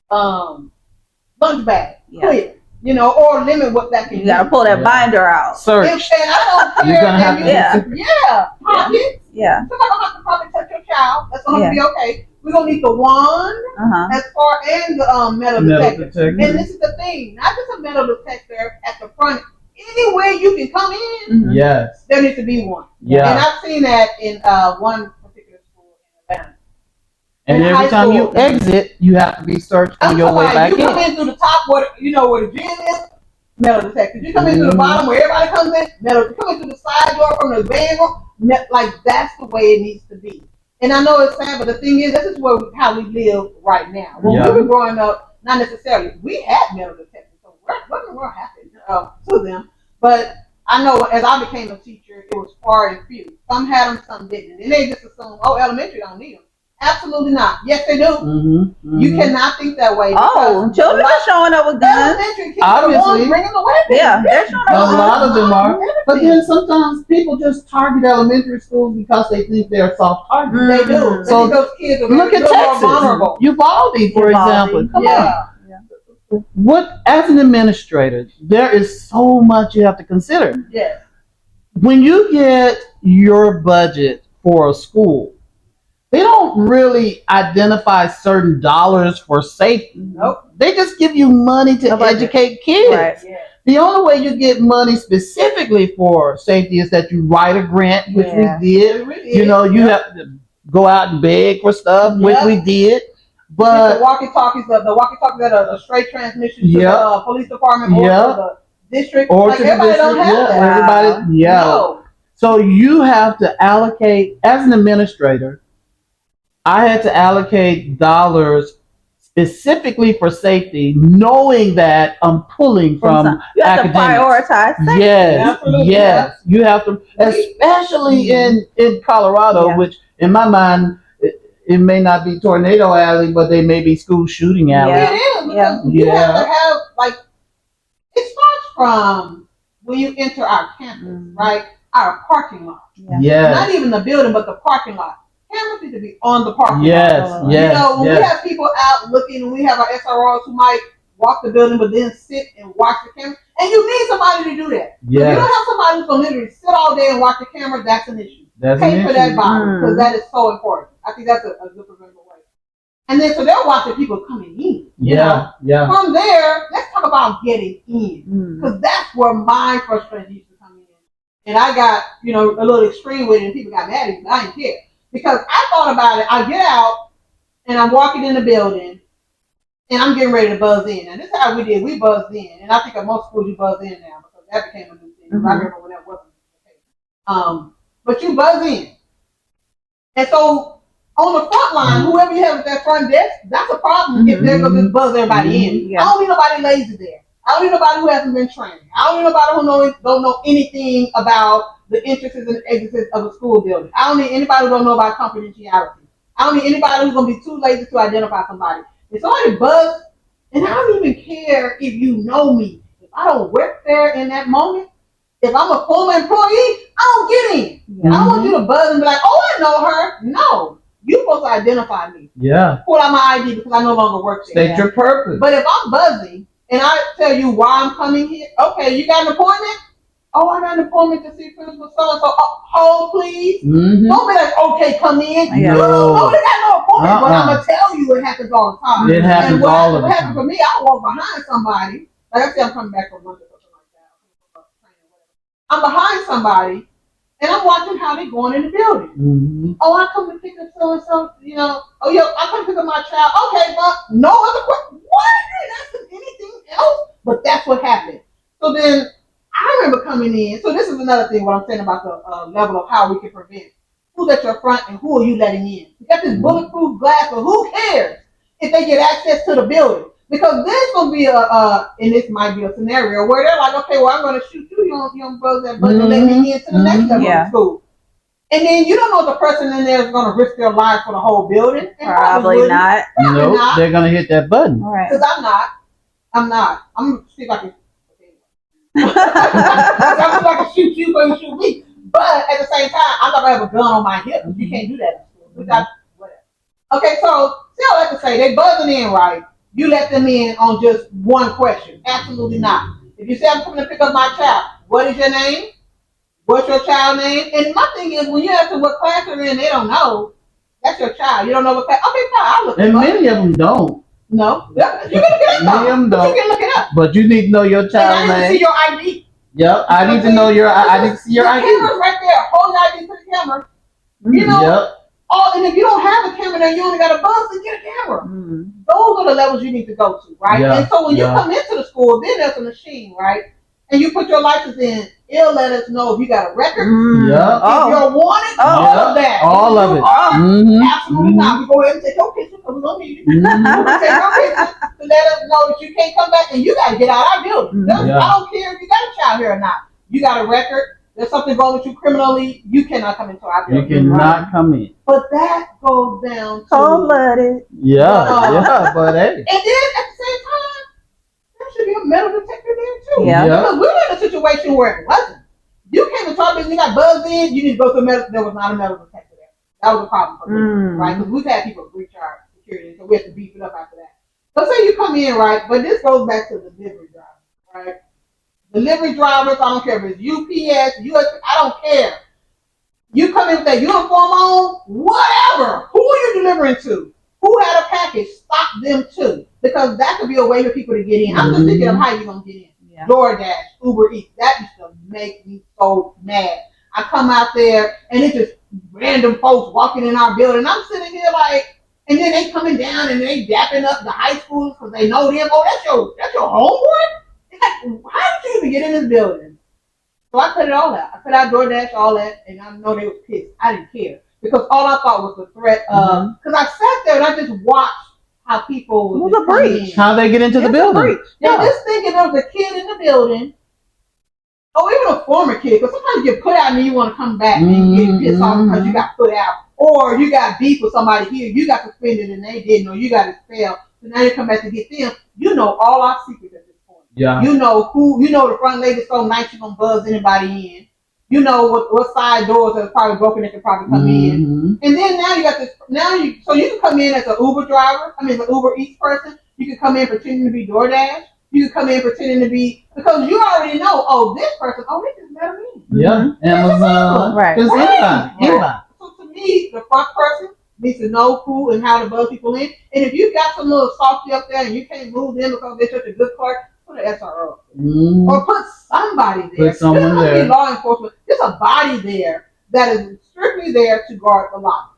Lunch bag clear. You know, or limit what that can. You gotta pull that binder out. Search. And I don't care. You're gonna have to. Pockets. Yeah. Somebody don't have to probably touch your child. That's gonna be okay. We're gonna need the wand as far as the metal detector. And this is the thing, not just a metal detector at the front. Anywhere you can come in, yes, there needs to be one. Yeah. And I've seen that in one particular school in Atlanta. And every time you exit, you have to be searched on your way back in. You come in through the top where the gym is, metal detector. You come in through the bottom where everybody comes in, metal. You come in through the side door from the van room, like that's the way it needs to be. And I know it's sad, but the thing is, this is how we live right now. When we were growing up, not necessarily, we had metal detectors. So what in the world happened to them? But I know as I became a teacher, it was far and few. Some had them, some didn't. And they just assume, elementary don't need them. Absolutely not. Yes, they do. You cannot think that way. Children are showing up with guns. Obviously. Bringing the weapons. Yeah, they're showing up. A lot of them are. But then sometimes people just target elementary schools because they think they're soft targets. They do. So those kids are look at Texas. Vulnerable. Uvalde, for example. Come on. What, as an administrator, there is so much you have to consider. Yes. When you get your budget for a school, they don't really identify certain dollars for safety. Nope. They just give you money to educate kids. Right. Yeah. The only way you get money specifically for safety is that you write a grant, which we did. You know, you have to go out and beg for stuff, which we did. But the walkie-talkies that are a straight transmission to the police department or to the district. Or like to the everybody district. don't have that. Everybody, No. So you have to allocate, as an administrator, I had to allocate dollars specifically for safety, knowing that I'm pulling from you have academics. to prioritize safety. Yes. You have to, especially in Colorado, which in my mind, it may not be Tornado Alley, but they may be school shooting alley. Yeah, it is. Because you have to have, it starts from when you enter our campus, right? Our parking lot. Yes. Not even the building, but the parking lot. Cameras need to be on the parking lot. Yes. You know, when we have people out looking, and we have our SROs who might walk the building, but then sit and watch the camera. And you need somebody to do that. If you don't have somebody who's going to literally sit all day and watch the camera, that's an issue. Pay for that body, because that is so important. I think that's a good preventable way. And then, so they're watching people coming in. You know? From there, let's talk about getting in. Because that's where my frustration used to come in. And I got, a little extreme with it, and people got mad at me, but I didn't care. Because I thought about it, I get out, and I'm walking in the building, and I'm getting ready to buzz in. And this is how we did, we buzzed in. And I think at most schools you buzz in now, because that became a new thing. I remember when that wasn't the case. But you buzz in. And so, on the front line, whoever you have at that front desk, that's a problem if they're going to just buzz everybody in. I don't need nobody lazy there. I don't need nobody who hasn't been trained. I don't need nobody who don't know anything about the entrances and exits of a school building. I don't need anybody who don't know about confidentiality. I don't need anybody who's going to be too lazy to identify somebody. If somebody buzzed, and I don't even care if you know me. If I don't work there in that moment, if I'm a former employee, I don't get in. I don't want you to buzz and be like, oh, I know her. No. You're supposed to identify me. Yeah. Pull out my ID because I no longer work there. State your purpose. But if I'm buzzing and I tell you why I'm coming here, okay, you got an appointment? Oh, I got an appointment to see Principal so-and-so. Hold, please. Don't be like, okay, come in. No, they got no appointment, but I'm going to tell you it happens all the time. It happens all the time. What happens for me, I walk behind somebody. Like I said, I'm coming back from lunch or something like that. I'm behind somebody, and I'm watching how they're going in the building. Oh, I come to pick up so-and-so, Oh, yeah, I come to pick up my child. Okay, but no other question. Why are you asking anything else? But that's what happened. So then, I remember coming in. So this is another thing, what I'm saying about the level of how we can prevent. Who's at your front and who are you letting in? You got this bulletproof glass, but who cares if they get access to the building? Because there's gonna be and this might be a scenario where they're like, okay, well, I'm gonna shoot you. You don't buzz that button and let me into the next level of school. And then you don't know if the person in there is gonna risk their life for the whole building. Probably not. Nope, they're gonna hit that button. Because I'm not. I'm gonna see if I can. I'm not gonna shoot you, but you shoot me. But at the same time, I'm not gonna have a gun on my hip. You can't do that in school. Whatever. Okay, so still like to say they buzzing in, right? You let them in on just one question. Absolutely not. If you say I'm coming to pick up my child, what is your name? What's your child name? And my thing is, when you ask them what class they're in, they don't know. That's your child. You don't know what class. Okay, fine. I'll look it up. And many of them don't. No. You can look it up. Many of them don't. You can look it up. But you need to know your child's name. I need to see your ID. Yep. I need to know your. I need to see your ID. The camera's right there. Hold your ID to the camera. You know. Yep. Oh, and if you don't have a camera, then you only got a buzz to get a camera. Those are the levels you need to go to, right? Yeah. And so when you come into the school, then there's a machine, right? And you put your license in, it'll let us know if you got a record, if you're wanted, all of that. All of it. Absolutely not. We go ahead and take your picture because we don't need it. We take your picture to let us know that you can't come back and you got to get out of our building. I don't care if you got a child here or not. You got a record. There's something wrong with you criminally. You cannot come into our building. You cannot come in. But that goes down to cold-blooded. But hey. And then at the same time, there should be a metal detector there too. Yeah. Because we were in a situation where it wasn't. You came into our business, you got buzzed in, you need to go to a metal. There was not a metal detector there. That was a problem for me, right? Because we've had people breach our security, so we have to beef it up after that. So say you come in, right? But this goes back to the delivery driver, right? Delivery drivers, I don't care if it's UPS, US, I don't care. You come in with that uniform on, whatever. Who are you delivering to? Who had a package? Stop them too. Because that could be a way for people to get in. I'm just thinking of how you're going to get in. Yeah. DoorDash, Uber Eats, that used to make me so mad. I come out there and it's just random folks walking in our building. I'm sitting here like, and then they coming down and they dapping up the high schoolers because they know them. Oh, that's your homeboy? Like, how did you even get in this building? So I cut it all out. I cut out DoorDash, all that, and I know they was pissed. I didn't care because all I thought was the threat of. Because I sat there and I just watched how people it was a breach. How they get into the building? Now just thinking there was a kid in the building, or even a former kid. Because sometimes you get put out and then you want to come back and get pissed off because you got put out, or you got beef with somebody here. You got suspended and they didn't, or you got expelled. So now you come back to get them. You know all our secrets. Yeah. You know the front lady's so nice you're gonna buzz anybody in. You know what side doors are probably broken that can probably come in. And then now you got this so you can come in as an Uber driver, as an Uber Eats person, you can come in pretending to be DoorDash, you can come in pretending to be because you already know, this person, they just met me. Yeah. Amazon. Right. Anybody. So to me, the front person needs to know who and how to buzz people in. And if you got some little softy up there and you can't move them because they're such a good clerk, put an SRO. Or put somebody there. Put someone there. Be law enforcement. There's a body there that is strictly there to guard the life.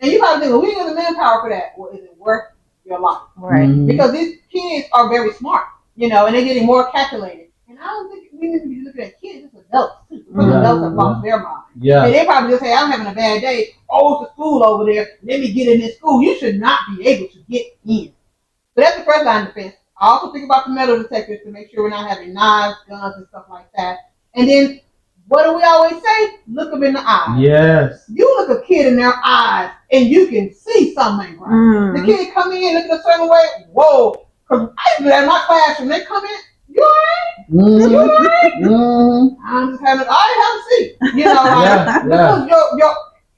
And you gotta think, well, we ain't got the manpower for that. Well, is it worth your life? Right. Because these kids are very smart, and they're getting more calculated. And I don't think we need to be looking at kids, it's adults too. Because adults have lost their mind. Yeah. And they probably just say, I'm having a bad day. Oh, it's a school over there. Let me get in this school. You should not be able to get in. So that's the first line of defense. I also think about the metal detectors to make sure we're not having knives, guns, and stuff like that. And then, what do we always say? Look them in the eyes. Yes. You look a kid in their eyes, and you can see something right. The kid come in looking a certain way. Whoa! Because I used to do that in my classroom. They come in. You alright? You alright? I'm just having. I have a seat. Because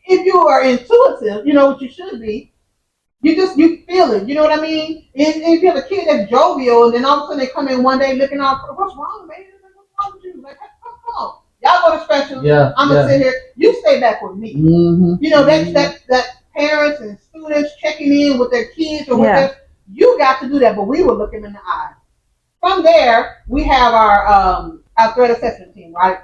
if you are intuitive, you know what you should be. You feel it, you know what I mean? And if you have a kid that's jovial, and then all of a sudden they come in one day looking out, what's wrong, baby? What's wrong with you? Like, come on. Y'all go to special. I'm going to sit here. You stay back with me. That parents and students checking in with their kids or whatever, you got to do that, but we will look them in the eye. From there, we have our threat assessment team, right?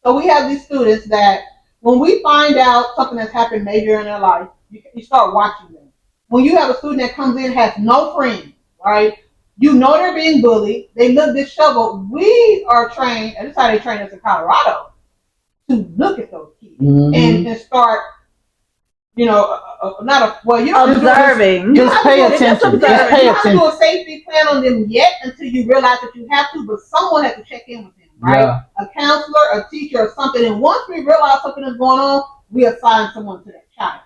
So we have these students that when we find out something that's happened major in their life, you start watching them. When you have a student that comes in has no friends, right? You know they're being bullied. They look disheveled. We are trained, and this is how they train us in Colorado, to look at those kids and start, you don't observing. Just pay attention. Just pay you have to attention. do a safety plan on them yet until you realize that you have to, but someone has to check in with them, right? Yeah. A counselor, a teacher, or something. And once we realize something is going on, we assign someone to that child.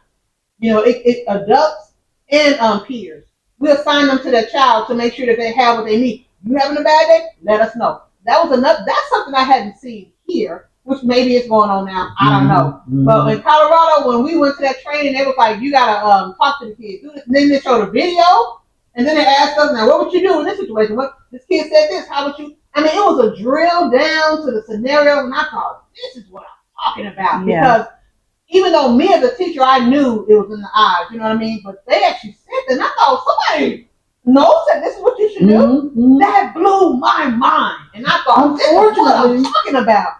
It adults and peers. We assign them to that child to make sure that they have what they need. You having a bad day? Let us know. That was enough. That's something I hadn't seen here, which maybe is going on now. I don't know. Mm-hmm. But in Colorado, when we went to that training, they was like, you gotta talk to the kids. And then they showed a video, and then they asked us, now what would you do in this situation? What this kid said this? How would you? I mean, it was a drill down to the scenario, and I thought, this is what I'm talking about. Yeah. Because even though me as a teacher, I knew it was in the eyes, you know what I mean? But they actually said that, and I thought somebody knows that this is what you should do. Mm-hmm. That blew my mind, and I thought, this is what I'm talking about.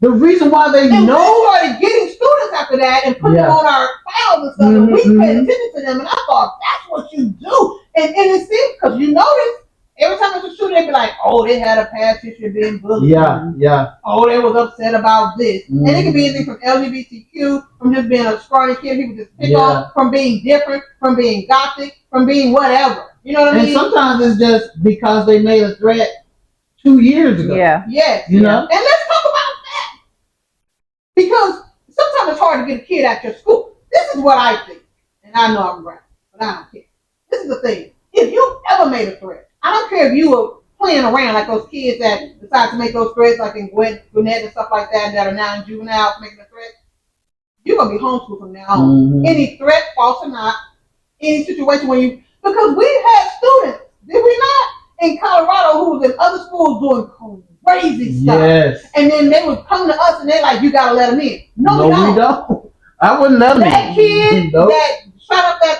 The reaon why they know. We started getting students after that and putting them on our files and stuff, and we paid attention to them, and I thought, that's what you do. And it seems, because you notice, every time there's a shooting, they'd be like, oh, they had a past history of being bullied. Yeah. Oh, they was upset about this. And it could be anything from LGBTQ, from just being a scrawny kid, people just pick on, from being different, from being gothic, from being whatever. You know what I mean? And sometimes it's just because they made a threat 2 years ago. Yeah. Yes. You know? And let's talk about that. Because sometimes it's hard to get a kid out your school. This is what I think. And I know I'm right, but I don't care. This is the thing. If you ever made a threat, I don't care if you were playing around like those kids that decide to make those threats, like in Gwinnett and stuff like that are now in juvenile making a threat. You're going to be homeschooled from now on. Mm-hmm. Any threat, false or not, any situation where because we had students, did we not, in Colorado who was in other schools doing crazy stuff. Yes. And then they would come to us and they're like, you got to let them in. No, we don't. I wouldn't let them in. That kid that shot up that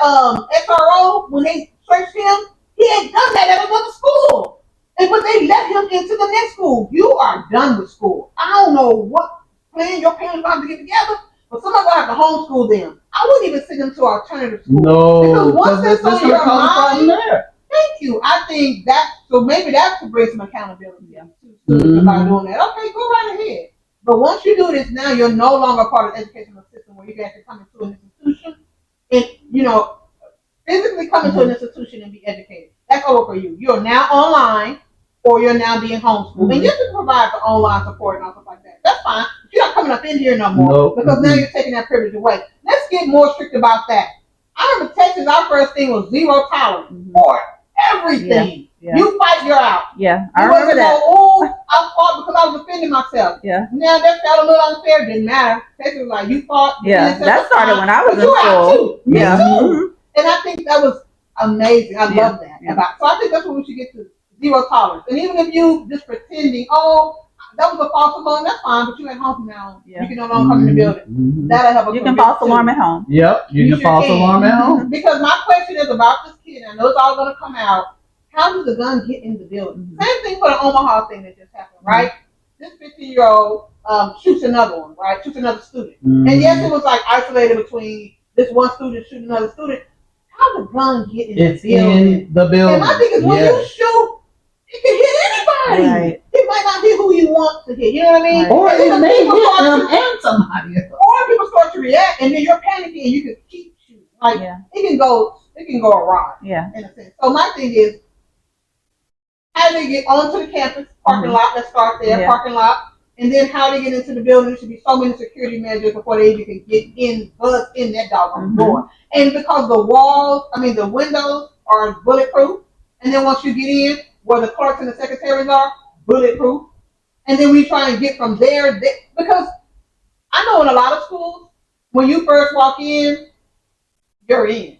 SRO, when they searched him, he had done that at another school. But they let him into the next school. You are done with school. I don't know what plan your parents are going to get together, but somebody's going to have to homeschool them. I wouldn't even send them to alternative school. No. Because once that's on your mind, thank you. I think that, so maybe that could bring some accountability to students by doing that. Okay, go right ahead. But once you do this, now you're no longer part of the educational system where you have to come into an institution and, physically come into an institution and be educated. That's over for you. You're now online or you're now being homeschooled. And you can provide for online support and stuff like that. That's fine. But you're not coming up in here no more because now you're taking that privilege away. Let's get more strict about that. I remember Texas, our first thing was zero tolerance for everything. Yeah. You fight, you're out. Yeah, I remember that. I fought because I was defending myself. Yeah. Now that felt a little unfair. Didn't matter. Texas was like, you fought. Yeah, that started when I was in school. Out too. Me too. Mm-hmm. And I think that was amazing. I love that. Yeah. So I think that's what we should get to, zero tolerance. And even if you just pretending, that was a false alarm, that's fine, but you at home now. Yeah. You can no longer come in the building. That'll help. You can false alarm at home. Yep, you can false alarm at home. Because my question is about this kid, I know it's all going to come out. How does the gun get in the building? Same thing for the Omaha thing that just happened, right? This 15-year-old shoots another one, right? Shoots another student. And yes, it was like isolated between this one student shooting another student. How the gun get in the building? In the building. And my thing is when you shoot, it can hit anybody. Right. It might not hit who you want to hit. You know what I mean? Right. Or it may hit them and somebody else. Or people start to react, and then you're panicking, and you can keep shooting. Like it can go awry. Yeah. In a sense. So my thing is, how do they get onto the campus parking lot? Let's start there. Parking lot. And then how they get into the building, there should be so many security measures before they even can get in that doggone door. And because the windows are bulletproof, and then once you get in, where the clerks and the secretaries are, bulletproof. And then we try and get from there, because I know in a lot of schools, when you first walk in, you're in.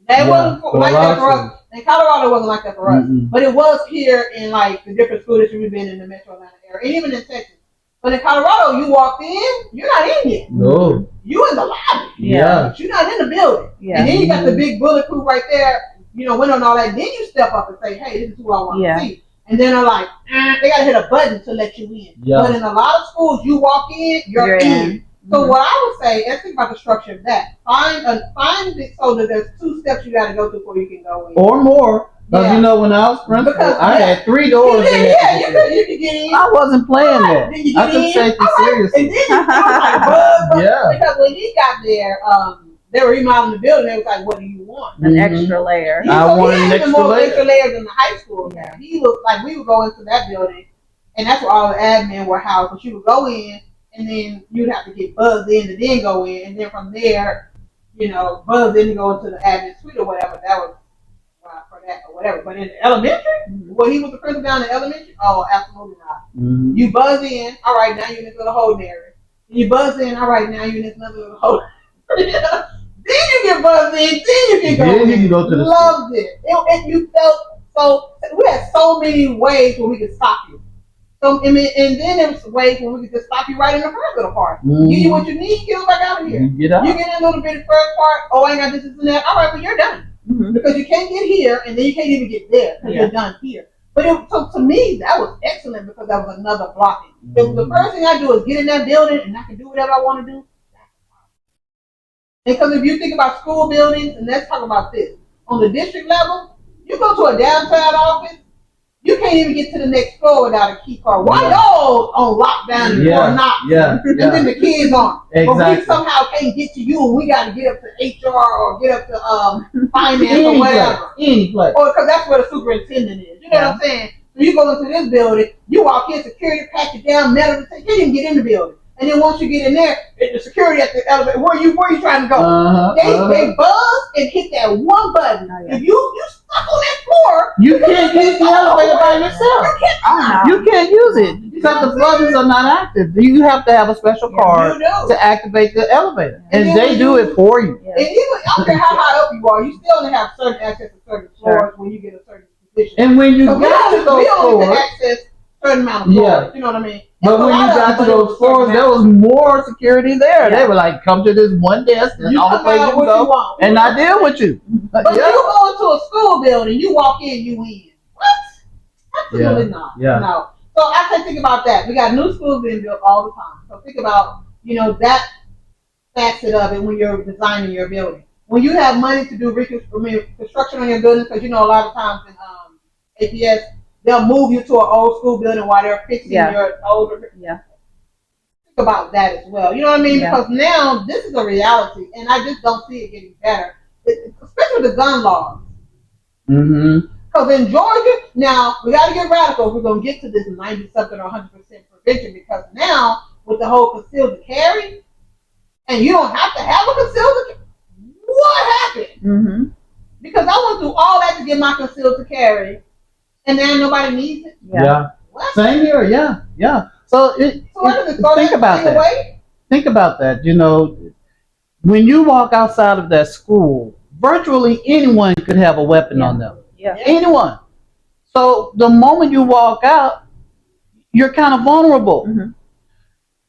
That wasn't like that for us. In Colorado, it wasn't like that for us. But it was here in like the different school districts we've been in the Metro Atlanta area, and even in Texas. But in Colorado, you walked in, you're not in yet. No. You in the lobby. Yeah. But you're not in the building. Yeah. And then you got the big bulletproof right there, window and all that. Then you step up and say, hey, this is who I want to see. And then they're like, they got to hit a button to let you in. Yeah. But in a lot of schools, you walk in, you're in. So what I would say, let's think about the structure of that. Find it so that there's 2 steps you got to go through before you can go in. Or more. Because when I was principal, I had 3 doors. You could get in. I wasn't playing that. I took safety seriously. And then you felt like buzz. Because when he got there, they were remodeling the building. They was like, "What do you want?" An extra layer. I want an extra layer. Extra layers in the high school. Yeah. He looked like we would go into that building, and that's where all the admin were housed. But you would go in, and then you'd have to get buzzed in to then go in, and then from there, buzzed in to go into the admin suite or whatever. That was for that or whatever. But in the elementary, when he was the principal down in elementary, oh, absolutely not. Mm-hmm. You buzz in, all right, now you're in this little holding area. You buzz in, all right, now you're in this another little holding area. Then you get buzzed in, then you can go. Then you can go to the Loved it. And you felt so. We had so many ways where we could stop you. So and then there was ways where we could just stop you right in the first little part. Mm-hmm. Give you what you need, get back out of here. You get in a little bit of first part. Oh, I ain't got this and that. All right, well you're done. Mm-hmm. Because you can't get here, and then you can't even get there because you're done here. But so to me, that was excellent because that was another blocking. Mm-hmm. The first thing I do is get in that building, and I can do whatever I want to do. Because if you think about school buildings, and let's talk about this, on the district level, you go to a downtown office, you can't even get to the next floor without a key card. Why y'all on lockdown or not? And then the kids on. Exactly. But we somehow can't get to you, and we got to get up to HR or get up to finance or whatever. Any place. Or because that's where the superintendent is. You know what I'm saying? So you go into this building, you walk in, security pat you down, metal, you can't even get in the building. And then once you get in there, the security at the elevator, where you trying to go? They buzz and hit that one button. If you stuck on that floor, you can't use the elevator by yourself. You can't use it because the buttons are not active. You have to have a special card to activate the elevator, and they do it for you. And even I don't care how high up you are, you still only have certain access to certain floors when you get a certain position. And when you get to those floors, access certain amount of floors. You know what I mean? But when you got to those floors, there was more security there. They were like, come to this one desk and all the place you can go, and I deal with you. But you go into a school building, you walk in, you in. What? Absolutely not. No. So I can think about that. We got new schools being built all the time. So think about, that facet of it when you're designing your building. When you have money to do construction on your building, because a lot of times in APS, they'll move you to an old school building while they're fixing your older. Yeah. Think about that as well. You know what I mean? Yeah. Because now this is a reality, and I just don't see it getting better, especially the gun laws. Mm-hmm. Because in Georgia, now we got to get radical. We're going to get to this 90-something or 100% prevention because now with the whole concealed to carry, and you don't have to have a concealed to carry. What happened? Mm-hmm. Because I went through all that to get my concealed to carry. And then nobody needs it? Yeah. What? Same here, yeah. So think about that. Away? Think about that. When you walk outside of that school, virtually anyone could have a weapon on them. Yeah. Anyone. So the moment you walk out, you're kind of vulnerable. Mm-hmm.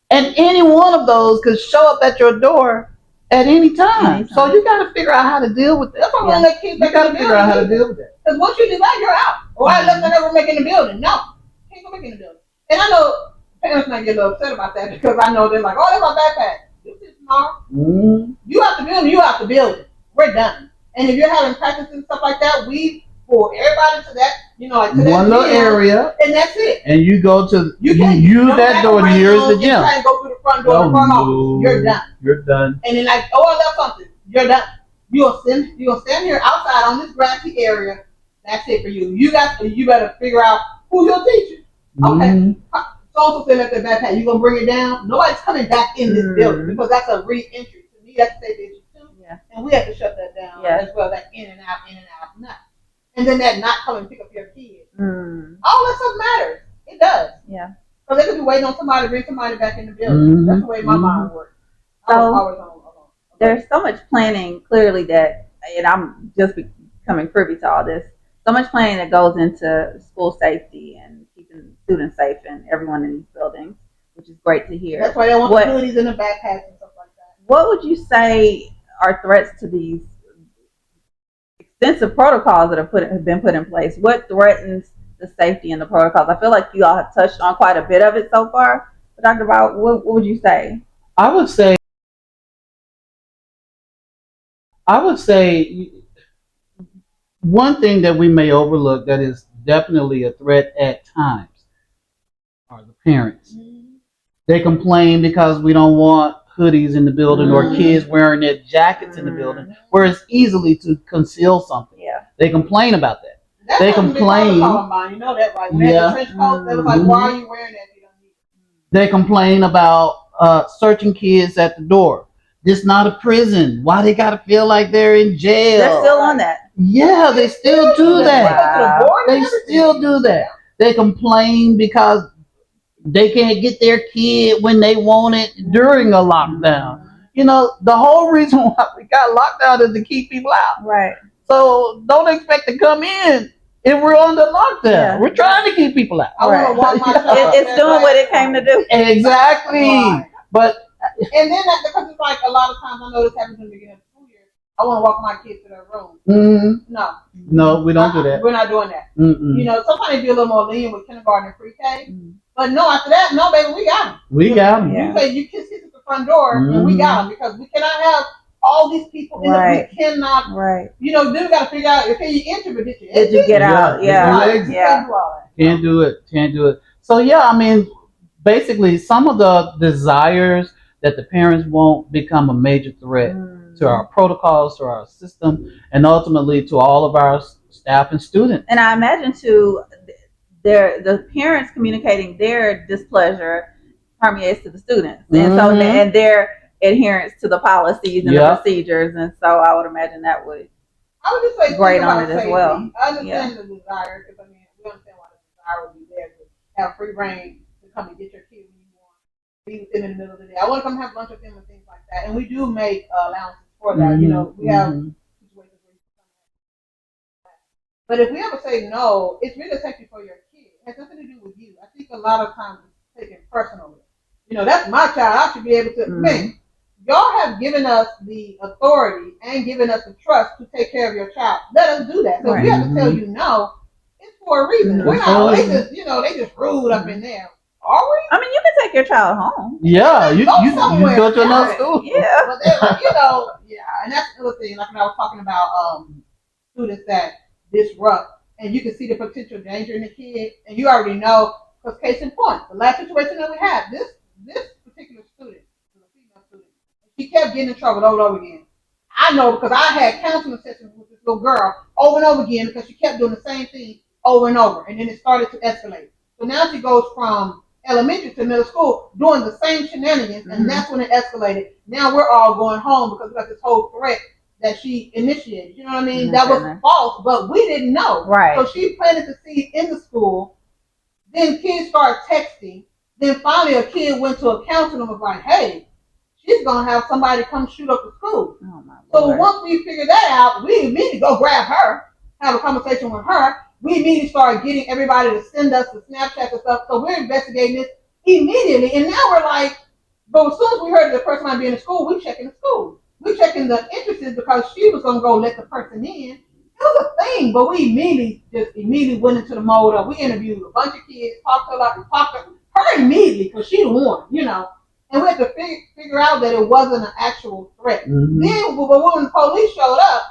And any one of those could show up at your door at any time. So you got to figure out how to deal with it. That's why when kids you got to figure out how to deal with it. Because once you decide, you're out. Or I left that ever make in the building. No, can't go make in the building. And I know parents might get a little upset about that because I know they're like, oh, that's my backpack. You see tomorrow. Mm-hmm. You have to build it. You have to build it. We're done. And if you're having practice and stuff like that, we pull everybody to that, like to one little area, and that's it. And you go to you use that door nearest the gym. Try and go through the front door, the front office. You're done. You're done. And then I left something. You're done. You'll stand here outside on this grassy area. That's it for you. You better figure out who's your teacher. Okay. Mm-hmm. So still left their backpack. You gonna bring it down? Nobody's coming back in this building because that's a re-entry. To me, that's a safe entry too. Yeah. And we have to shut that down as well. That in and out, not. And then that not come and pick up your kids. Mm. All that stuff matters. It does. Yeah. So they could be waiting on somebody to bring somebody back in the building. Mm-hmm. That's the way my mind works. There's so much planning clearly that, and I'm just becoming privy to all this. So much planning that goes into school safety and keeping students safe and everyone in these buildings, which is great to hear. That's why they want the hoodies in the backpacks and stuff like that. What would you say are threats to these extensive protocols that have been put in place? What threatens the safety and the protocols? I feel like you all have touched on quite a bit of it so far. But Dr. Bob, what would you say? I would say one thing that we may overlook that is definitely a threat at times are the parents. Mm-hmm. They complain because we don't want hoodies in the building or kids wearing their jackets in the building where it's easily to conceal something. Yeah. They complain about that. That's they complain. You know that, right? When the trench coat, they was like, why are you wearing that if you don't need it? They complain about searching kids at the door. This not a prison. Why they gotta feel like they're in jail? They're still on that. Yeah, they still do that. Wow. They still do that. They complain because they can't get their kid when they want it during a lockdown. You know, the whole reason why we got lockdown is to keep people out. Right. So don't expect to come in if we're under lockdown. Yeah. We're trying to keep people out. Right. It's doing what it came to do. Exactly. Right. But and then because it's like a lot of times I know this happens in the beginning of the school year. I want to walk my kids to their room. No, we don't do that. We're not doing that. You know, sometimes they be a little more lenient with kindergarten and pre-K. But no, after that, no, baby, we got them. We got them. You say you kiss at the front door, and we got them because we cannot have all these people in the. We cannot. Right. You know, then we got to figure out if you enter, but did you get out? Yeah. Can't do it. So yeah, I mean, basically, some of the desires that the parents want become a major threat to our protocols, to our system, and ultimately to all of our staff and students. And I imagine too, the parents communicating their displeasure permeates to the students, and so and their adherence to the policies and the procedures, and so I would imagine that would. I would just say great on it as well. I understand the desire because I mean we understand why the desire would be there to have free reign to come and get your kid when you want, be with them in the middle of the day. I want to come have lunch with them and things like that, and we do make allowances for that. You know, we have situations where you come back. But if we ever say no, it's really safety for your kid. It has nothing to do with you. I think a lot of times it's taken personally. You know, that's my child. I should be able to. Man, y'all have given us the authority and given us the trust to take care of your child. Let us do that. So if we have to tell you no, it's for a reason. We're not. They just, they just rude up in there. Are we? I mean, you can take your child home. Yeah, you go to another school. Yeah, but and that's another thing. Like when I was talking about students that disrupt, and you can see the potential danger in the kid, and you already know. Because case in point, the last situation that we had, this particular student was a female student. She kept getting in trouble over and over again. I know because I had counseling sessions with this little girl over and over again because she kept doing the same thing over and over, and then it started to escalate. So now she goes from elementary to middle school doing the same shenanigans, and that's when it escalated. Now we're all going home because we got this whole threat that she initiated. You know what I mean? That was false, but we didn't know. Right. So she planted the seed in the school. Then kids started texting. Then finally a kid went to a counselor and was like, hey, she's going to have somebody come shoot up the school. Oh my so Lord. Once we figured that out, we immediately go grab her, have a conversation with her. We immediately started getting everybody to send us the Snapchats and stuff. So we're investigating this immediately. And now we're like, but as soon as we heard that the person might be in the school, we checking the school. We checking the entrances because she was going to go let the person in. It was a thing, but we immediately went into the mode of we interviewed a bunch of kids, talked to her immediately because she the one, and we had to figure out that it wasn't an actual threat. Then, but when the police showed up,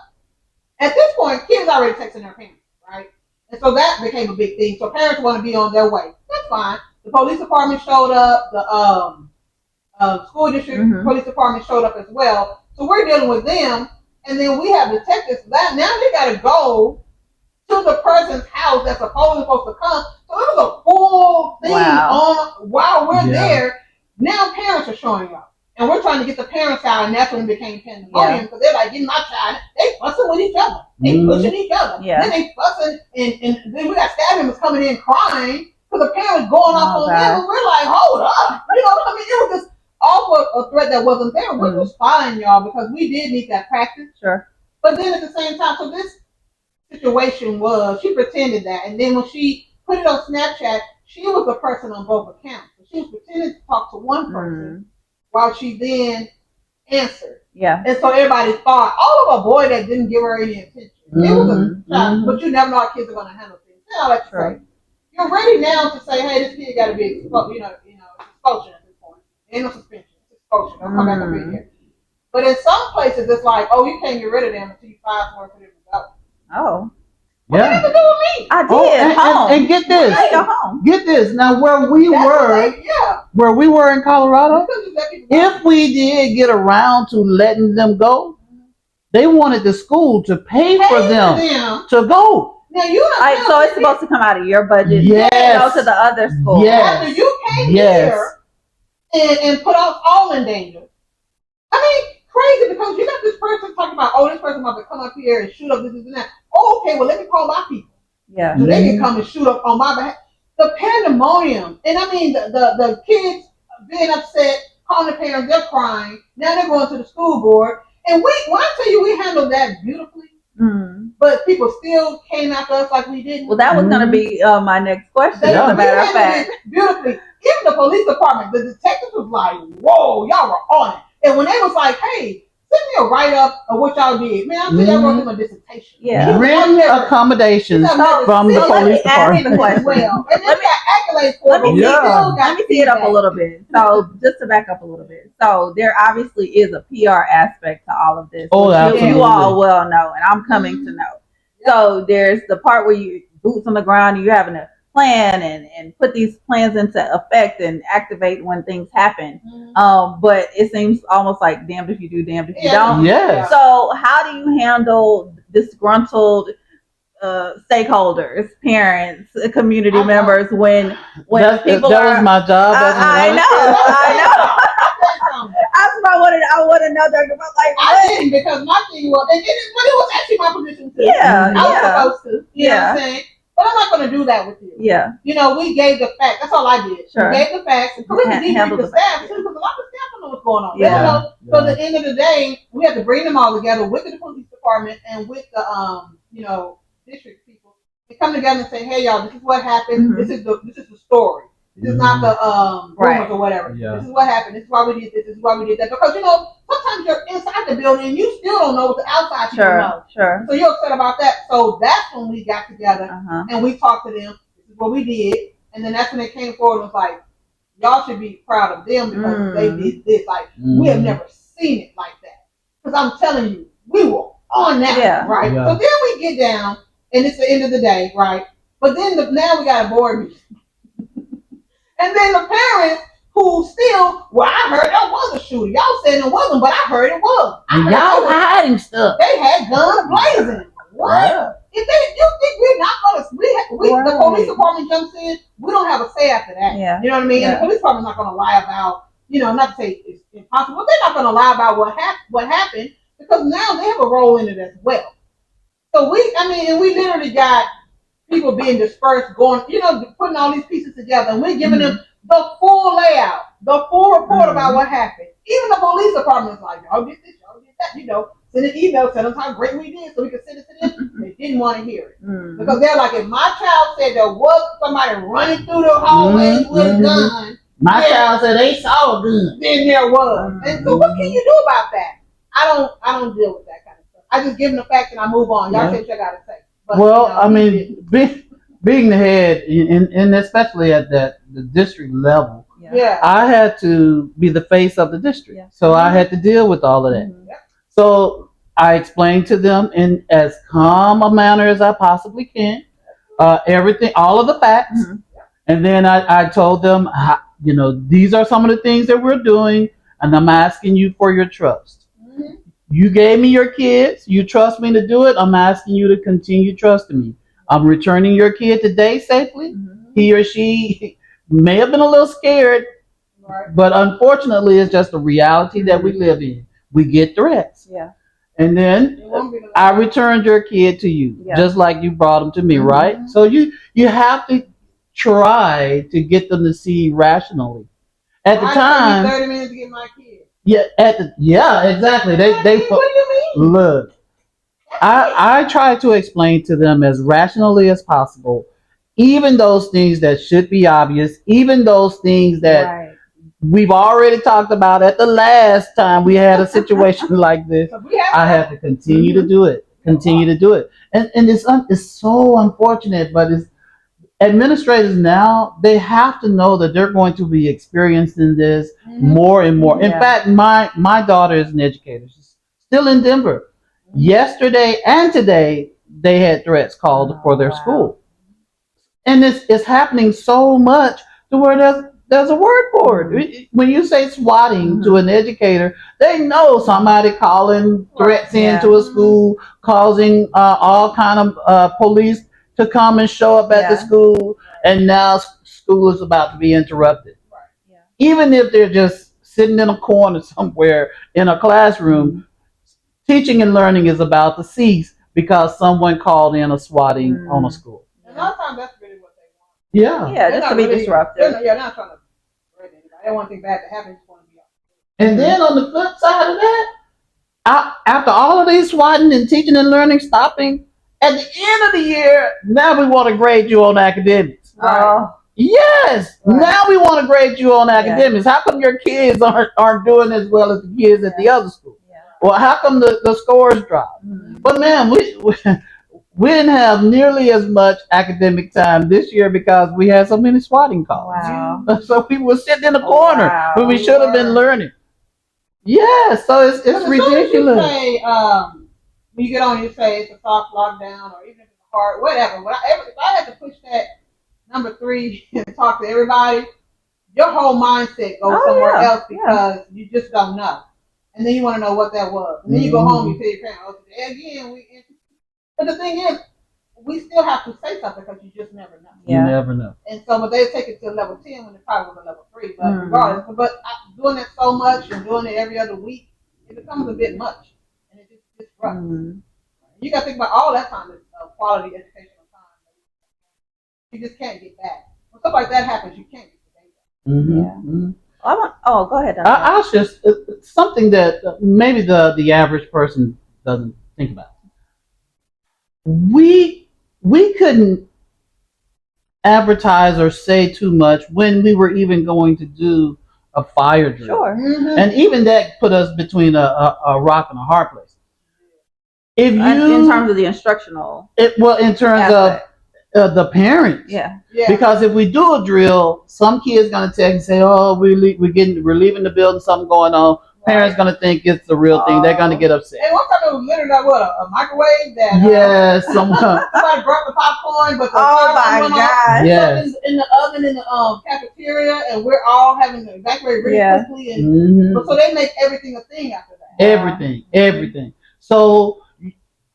at this point, kids already texting their parents, right? And so that became a big thing. So parents want to be on their way. That's fine. The police department showed up. The school district police department showed up as well. So we're dealing with them. And then we have detectives. Now they got to go to the person's house that's supposed to come. So it was a full thing on while we're there. Now parents are showing up. And we're trying to get the parents out, and that's when it became pandemonium because they're like, getting my child. They fussing with each other. They pushing each other. Yeah. Then they fussing, and then we got staff members coming in crying because the parents going off on them. And we're like, hold up. You know what I mean? It was just off a threat that wasn't there, which was fine, y'all, because we did need that practice. Sure. But then at the same time, so this situation was, she pretended that, and then when she put it on Snapchat, she was the person on both accounts. So she was pretending to talk to one person while she then answered. Yeah. And so everybody thought, of a boy that didn't give her any attention. It was a child, but you never know how kids are going to handle things. You know, like right. You're ready now to say, hey, this kid got to be exposed, expulsion at this point. Ain't no suspension. It's expulsion. Don't come back up in here. But in some places, it's like, you can't get rid of them until you find somewhere for them to go. Oh. What did it do with me? I did. And get this. Home. Get this. Now, where we were in Colorado, if we did get around to letting them go, they wanted the school to pay for them to go. Now so it's supposed to come out of your budget. Yes. Go to the other school. Yes. After you came here and put us all in danger. I mean, crazy, because you got this person talking about, this person about to come up here and shoot up this and that. Oh, okay, well, let me call my people. Yeah. So they can come and shoot up on my behalf. The pandemonium. And I mean, the kids being upset, calling the parents, they're crying. Now they're going to the school board. And when I tell you we handled that beautifully, but people still came after us like we didn't. Well, that was going to be my next question, as a matter of fact. Beautifully. Even the police department, the detectives was like, whoa, y'all were on it. And when they was like, hey, send me a write-up of what y'all did. Man, I'm telling you, I wrote them a dissertation. Yeah. Written accommodations from the police department. Well. And then we got accolades for it. Let me see it up a little bit. So, just to back up a little bit. So, there obviously is a PR aspect to all of this. You all well know, and I'm coming to know. So, there's the part where you boots on the ground, and you're having to plan and put these plans into effect and activate when things happen. But it seems almost like damned if you do, damned if you don't. Yes. So how do you handle disgruntled stakeholders, parents, community members when people that was my job. I know. That's what I want to know, Dr. But like, I didn't, because my thing was, but it was actually my position too. I was supposed to. You know what I'm saying? But I'm not going to do that with you. Yeah. You know, we gave the facts. That's all I did. Sure. We gave the facts. And we can debrief the staff too, because a lot of staff don't know what's going on. Yeah. They don't know. So at the end of the day, we have to bring them all together with the police department and with the district people, and come together and say, hey y'all, this is what happened. This is the story. This is not the rumors or whatever. Yeah. This is what happened. This is why we did this. This is why we did that. Because sometimes you're inside the building and you still don't know what the outside people know. Sure. So you're upset about that. So that's when we got together and we talked to them. This is what we did. And then that's when they came forward and was like, y'all should be proud of them because they did this. Like, we have never seen it like that. Because I'm telling you, we were on that, right? Yeah. So then we get down and it's the end of the day, right? But then now we got a board meeting. And then the parents who still, I heard there was a shooter. Y'all said it wasn't, but I heard it was. And y'all hiding stuff. They had guns blazing. What? Yeah. If you think we're not going to, the police department jumps in, we don't have a say after that. Yeah. You know what I mean? Yeah. And the police department's not going to lie about, not to say it's impossible, but they're not going to lie about what happened, because now they have a role in it as well. So we literally got people being dispersed, going, putting all these pieces together, and we're giving them the full layout, the full report about what happened. Even the police department is like, y'all get this, y'all get that, send an email, tell them how great we did so we could send it to them. They didn't want to hear it. Because they're like, if my child said there was somebody running through the hallways with a gun, my child said they saw a gun, then there was. And so what can you do about that? I don't deal with that kind of stuff. I just give them the facts and I move on. Y'all say what you got to say. But, being the head, and especially at the district level, I had to be the face of the district. Yeah. So I had to deal with all of that. So I explained to them in as calm a manner as I possibly can, everything, all of the facts. And then I told them, these are some of the things that we're doing, and I'm asking you for your trust. You gave me your kids. You trust me to do it. I'm asking you to continue trusting me. I'm returning your kid today safely. He or she may have been a little scared, but unfortunately, it's just the reality that we live in. We get threats. Yeah. And then I returned your kid to you, just like you brought him to me, right? So you have to try to get them to see rationally. At the time, 30 minutes to get my kid. Exactly. They what do you mean? Look, I try to explain to them as rationally as possible, even those things that should be obvious, even those things that we've already talked about at the last time we had a situation like this. I have to continue to do it, and it's so unfortunate, but it's administrators now, they have to know that they're going to be experiencing this more and more. In fact, my daughter is an educator. She's still in Denver. Yesterday and today, they had threats called for their school. And it's happening so much to where there's a word for it. When you say swatting to an educator, they know somebody calling threats into a school, causing all kind of police to come and show up at the school, and now school is about to be interrupted. Even if they're just sitting in a corner somewhere in a classroom, teaching and learning is about to cease because someone called in a swatting on a school. And a lot of times that's really what they want. Yeah, just to be disruptive. They're not trying to hurt anybody. They don't want anything bad to happen. They just want to be out. And then on the flip side of that, after all of these swatting and teaching and learning stopping, at the end of the year, now we want to grade you on academics. Yes, now we want to grade you on academics. How come your kids aren't doing as well as the kids at the other school? Well, how come the scores drop? But man, we didn't have nearly as much academic time this year because we had so many swatting calls. So we were sitting in a corner when we should have been learning. Yeah, so it's ridiculous. You say, when you get on, you say it's a soft lockdown, or even if it's hard, whatever. If I had to push that number 3 and talk to everybody, your whole mindset goes somewhere else because you just don't know. And then you want to know what that was. And then you go home, you tell your parents, again, but the thing is, we still have to say something because you just never know. You never know. And so, but they take it to level 10 when it probably was a level 3. But regardless, doing it so much and doing it every other week, it becomes a bit much. And it just disrupts. You got to think about all that time is quality educational time. You just can't get back. When stuff like that happens, you can't get back. Go ahead. I'll just something that maybe the average person doesn't think about. We couldn't advertise or say too much when we were even going to do a fire drill. And even that put us between a rock and a hard place. If you, in terms of the instructional, in terms of the parents, because if we do a drill, some kid's gonna text and say, "Oh, we're leaving the building, something going on." Parents gonna think it's the real thing. They're gonna get upset. And one time it was literally a microwave that. Yes, someone. Somebody brought the popcorn, but the my God! Yes. In the oven in the cafeteria, and we're all having to evacuate really quickly, and but so they make everything a thing after that. Everything. So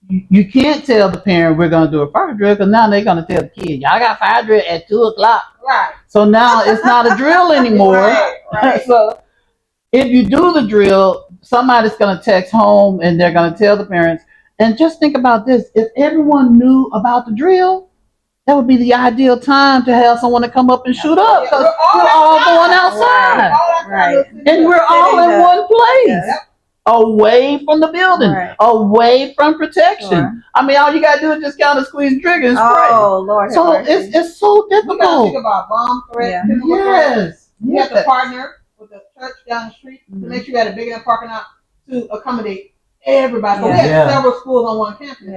you can't tell the parent we're gonna do a fire drill because now they're gonna tell the kid, "Y'all got fire drill at 2:00." Right. So now it's not a drill anymore. Right. So if you do the drill, somebody's going to text home and they're going to tell the parents. And just think about this. If everyone knew about the drill, that would be the ideal time to have someone to come up and shoot up because we're all going outside. And we're all in one place. Away from the building, away from protection. I mean, all you got to do is just kind of squeeze the trigger and spray. Oh, Lord. So it's so difficult. You got to think about bomb threats. Yes. You have to partner with the church down the street to make sure you had a big enough parking lot to accommodate everybody. So we had several schools on one campus.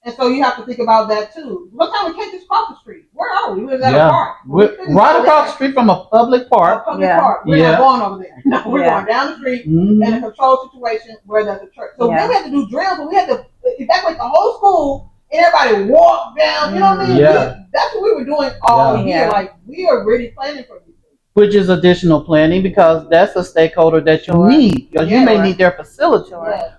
And so you have to think about that too. Sometimes we can't just cross the street. Where are we? We're at a park. Right across the street from a public park. We're not going over there. No, we're going down the street in a controlled situation where there's a church. So then we had to do drills, but we had to evacuate the whole school and everybody walk down. You know what I mean? That's what we were doing all year. Like, we are really planning for these things. Which is additional planning because that's a stakeholder that you need. Because you may need their facility.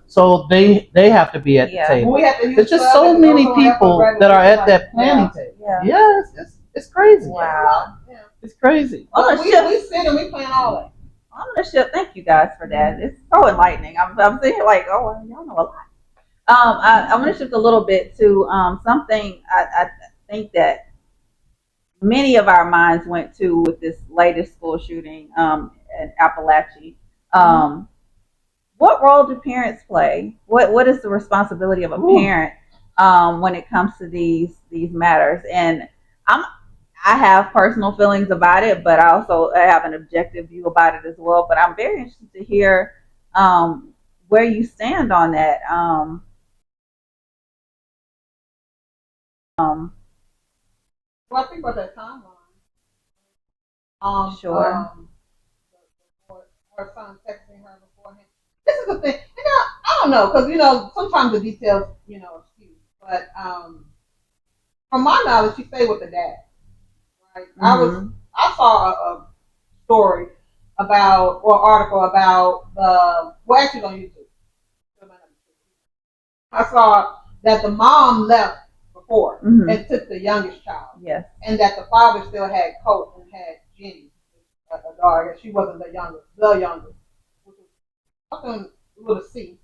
So they have to be at the table. There's just so many people that are at that planning table. Yes, it's crazy. Wow. It's crazy. We sit and we plan all that. I'm gonna shift. Thank you guys for that. It's so enlightening. I'm thinking like, oh, y'all know a lot. I'm gonna shift a little bit to something I think that many of our minds went to with this latest school shooting at Appalachia. What role do parents play? What is the responsibility of a parent when it comes to these matters? And I have personal feelings about it, but I also have an objective view about it as well. But I'm very interested to hear where you stand on that. Well, I think about that timeline. Sure. Her son texting her beforehand. This is the thing. I don't know, because sometimes the details, are skewed. But from my knowledge, she stayed with the dad. Right? I saw a story about or article about actually on YouTube. I saw that the mom left before and took the youngest child. Yes. And that the father still had Colt and had Jenny, a daughter. She wasn't the youngest. Which was something with a C.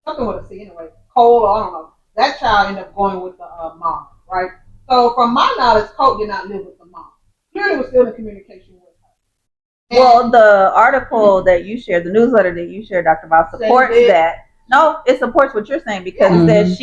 Something with a C anyway. Cole, I don't know. That child ended up going with the mom, right? So from my knowledge, Colt did not live with the mom. Clearly was still in communication with her. And well, the article that you shared, the newsletter that you shared, Dr. Bob, supports that. No, it supports what you're saying because it says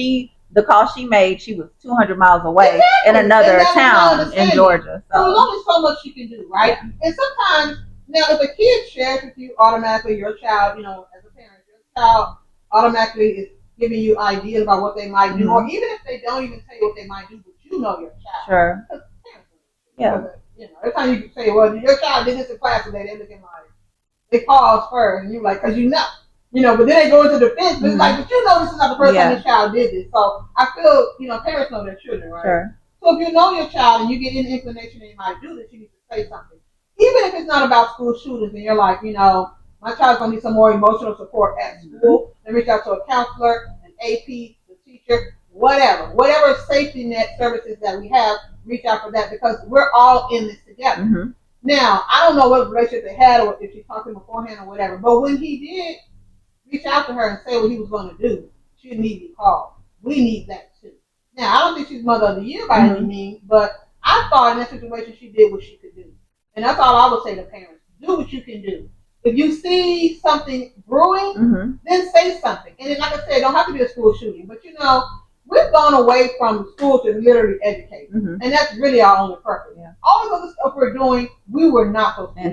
the call she made, she was 200 miles away in another town in Georgia. So there's only so much you can do, right? And sometimes, now if a kid shares with you, automatically your child, as a parent, your child automatically is giving you ideas about what they might do, or even if they don't even tell you what they might do, but you know your child. Sure. Yeah. Every time you say, well, your child did this in class today, they're looking like, they pause first, and you're like, because but then they go into defense, but it's like, but this is not the first time your child did this. So I feel, parents know their children, right? Sure. So if you know your child and you get any inclination that you might do this, you need to say something. Even if it's not about school shootings and you're like, my child's going to need some more emotional support at school, then reach out to a counselor, an AP, the teacher, whatever safety net services that we have, reach out for that because we're all in this together. Now, I don't know what relationship they had or if she talked to him beforehand or whatever, but when he did reach out to her and say what he was going to do, she immediately called. We need that too. Now, I don't think she's Mother of the Year by any means, but I thought in that situation she did what she could do. And that's all I would say to parents. Do what you can do. If you see something brewing, then say something. And then, like I said, it don't have to be a school shooting, but we've gone away from school to literally educate. And that's really our only purpose. Yeah. All the other stuff we're doing, we were not supposed to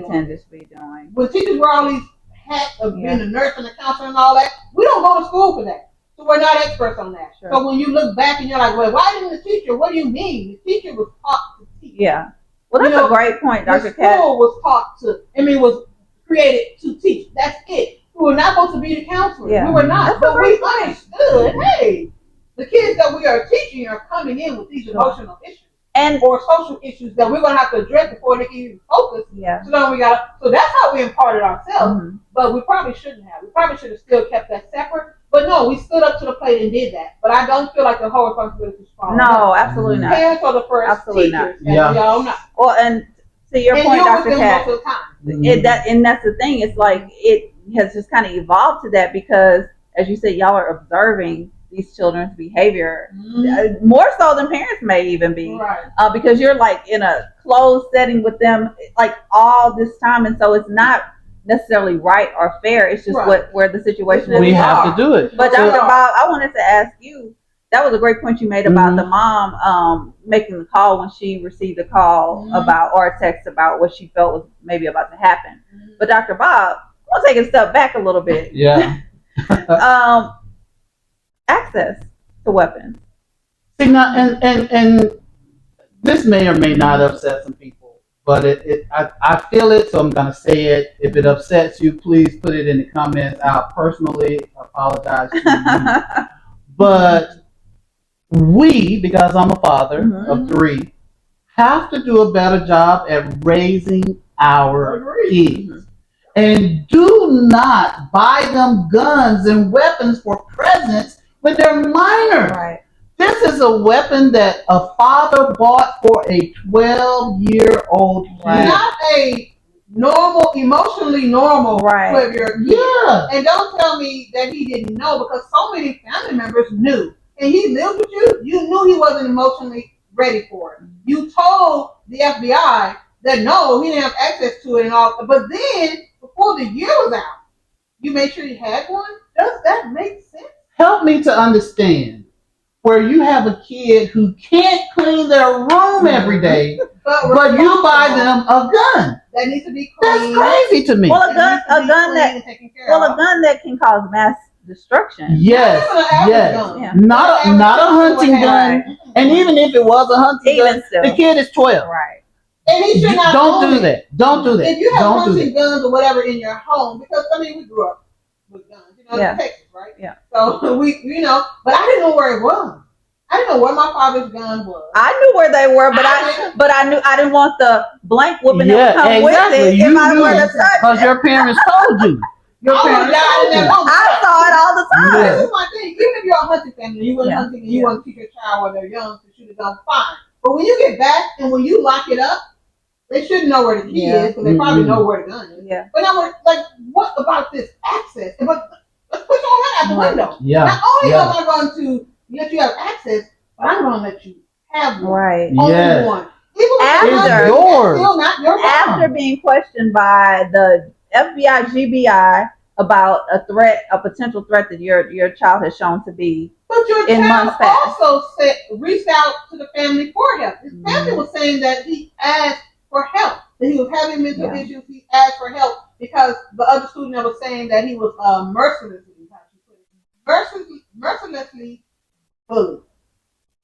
be doing. When teachers wear all these hats of being a nurse and a counselor and all that, we don't go to school for that. So we're not experts on that. Sure. So when you look back and you're like, well, why didn't the teacher? What do you mean? The teacher was taught to teach. Yeah. Well, that's a great point, Dr. Kat. The school was taught was created to teach. That's it. We were not supposed to be the counselors. Yeah. We were not. But we understood, hey, the kids that we are teaching are coming in with these emotional issues. Or social issues that we're going to have to address before they can even focus. Yeah. So that's how we imparted ourselves. But we probably shouldn't have. We probably should have still kept that separate. But no, we stood up to the plate and did that. But I don't feel like the whole responsibility is strong. No, absolutely not. Parents are the first teachers. And y'all not. Well, and to your point, Dr. Kat, and that's the thing. It's like it has just kind of evolved to that because, as you said, y'all are observing these children's behavior more so than parents may even be, right? Because you're like in a closed setting with them like all this time, and so it's not necessarily right or fair. It's just where the situation is. We have to do it. But Dr. Bob, I wanted to ask you. That was a great point you made about the mom making the call when she received a call about or a text about what she felt was maybe about to happen. But Dr. Bob, I'll take a step back a little bit. Yeah. Access to weapons. See, now, and this may or may not upset some people, but I feel it, so I'm going to say it. If it upsets you, please put it in the comments. I'll personally apologize to you. But we, because I'm a father of 3, have to do a better job at raising our kids. And do not buy them guns and weapons for presents when they're minor. Right. This is a weapon that a father bought for a 12-year-old kid. Not a emotionally normal 12-year-old kid. Yeah. And don't tell me that he didn't know because so many family members knew. And he lived with you. You knew he wasn't emotionally ready for it. You told the FBI that no, he didn't have access to it and all. But then, before the year was out, you made sure he had one? Does that make sense? Help me to understand where you have a kid who can't clean their room every day, but you buy them a gun. That needs to be clean. That's crazy to me. Well, a gun that can cause mass destruction. Yes. Yeah. Not a hunting gun. Right. And even if it was a hunting gun, still. The kid is 12. Right. And he should not. Don't do that. Don't do that. If you have hunting guns or whatever in your home, because we grew up with guns, in Texas, right? Yeah. So we, but I didn't know where it was. I didn't know where my father's gun was. I knew where they were, but I knew I didn't want the blank whooping that would come with it You if I knew were to touch it. because your parents told you. I saw it all the time. This is my thing. Even if you're a hunting family, you went hunting and you want to teach your child while they're young to shoot a gun, fine. But when you get back and when you lock it up, they shouldn't know where the key is because they probably know where the gun is. Yeah. But now, like, what about this access? But let's push all that out the window. Yeah. Not only am I going to let you have access, but I'm going to let you have one. Right. Only one. After being questioned by the FBI, GBI about a potential threat that your child has shown to be. But your child also reached out to the family for help. His family was saying that he asked for help, that he was having mental issues. He asked for help because the other student was saying that he was mercilessly bullied.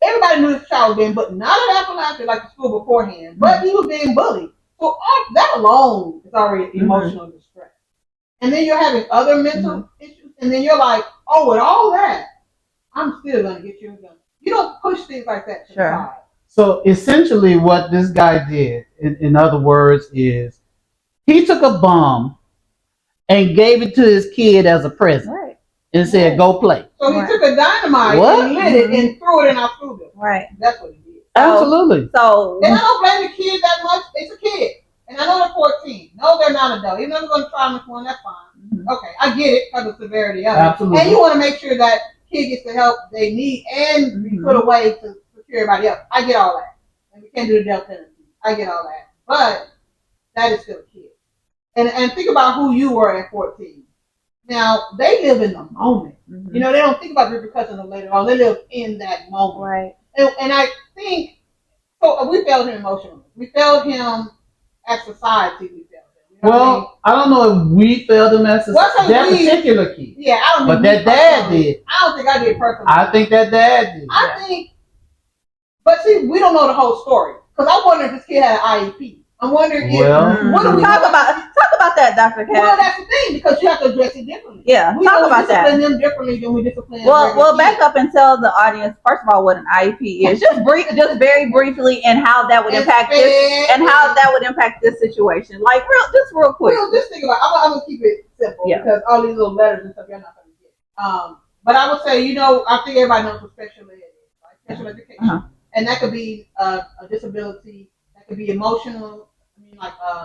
Everybody knew his child was being bullied. Not at Appalachia like the school beforehand, but he was being bullied. So that alone is already emotional distress. And then you're having other mental issues, and then you're like, oh, with all that, I'm still going to get you a gun. You don't push things like that to the side. So essentially what this guy did, in other words, is he took a bomb and gave it to his kid as a present. Right. And said, go play. So he took a dynamite and lit it and threw it in our school building. Right. That's what he did. Absolutely. So and I don't blame the kid that much. It's a kid. And I know they're 14. No, they're not adult. Even though they're going to try this one, that's fine. Okay, I get it because of the severity of it. Absolutely. And you want to make sure that kid gets the help they need and be put away to secure everybody else. I get all that. And we can't do the death penalty. I get all that. But that is still a kid. And think about who you were at 14. Now, they live in the moment. You know, they don't think about the repercussions of later on. They live in that moment. Right. And I think, so we failed him emotionally. We failed him as society. We failed him. You know I don't know if we failed him as that particular kid. Yeah, I don't think but that dad did. I don't think I did personally. I think that dad did. I think, but see, we don't know the whole story. Because I wonder if this kid had an IEP. I'm wondering what do we talk about that, Dr. Cat? Well, that's the thing, because you have to address it differently. Yeah, we talk about that. We discipline them differently than we discipline. Well, back up and tell the audience first of all what an IEP is, just very briefly, and how that would impact this, and how that would impact this situation. Like real quick. Well, just think about. I'm gonna keep it simple because all these little letters and stuff you're not gonna get. But I would say, I think everybody knows what special ed is, right? Special education, and that could be a disability. That could be emotional.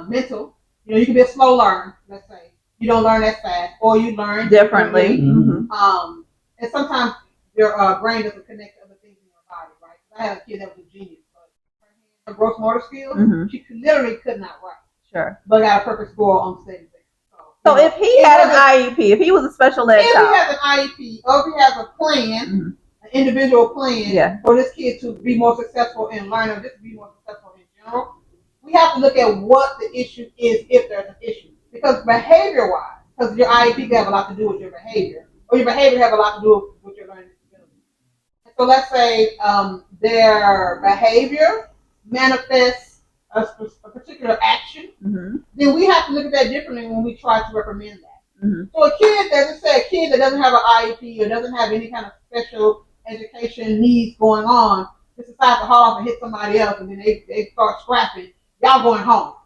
Mental. You can be a slow learner. Let's say you don't learn as fast, or you learn differently. And sometimes your brain doesn't connect to other things in your body, right? I had a kid that was a genius, but her gross motor skills, she literally could not write. Sure. But got a perfect score on the same thing. So if he had an IEP, if he was a special ed child, if he has an IEP, or if he has a plan, an individual plan for this kid to be more successful in learning, or just to be more successful in general. We have to look at what the issue is if there's an issue. Because behavior-wise, because your IEP can have a lot to do with your behavior, or your behavior have a lot to do with your learning disability. So let's say their behavior manifests a particular action, then we have to look at that differently when we try to reprimand that. So a kid that doesn't have an IEP or doesn't have any kind of special education needs going on, just decides to haul off and hit somebody else, and then they start scrapping. Y'all going home.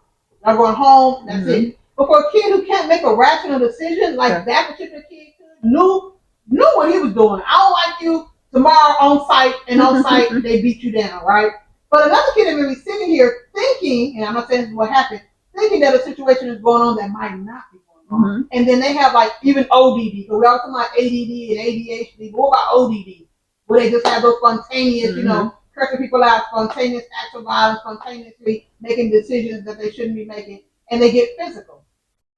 That's it. But for a kid who can't make a rational decision like that particular kid knew what he was doing. I don't like you tomorrow on site, and on site they beat you down, right? But another kid that may be sitting here thinking, and I'm not saying this is what happened, thinking that a situation is going on that might not be going on. And then they have even ODD. So we all talking about ADD and ADHD. But what about ODD? Where they just have those spontaneous, cursing people out, spontaneous acts of violence, spontaneously making decisions that they shouldn't be making, and they get physical.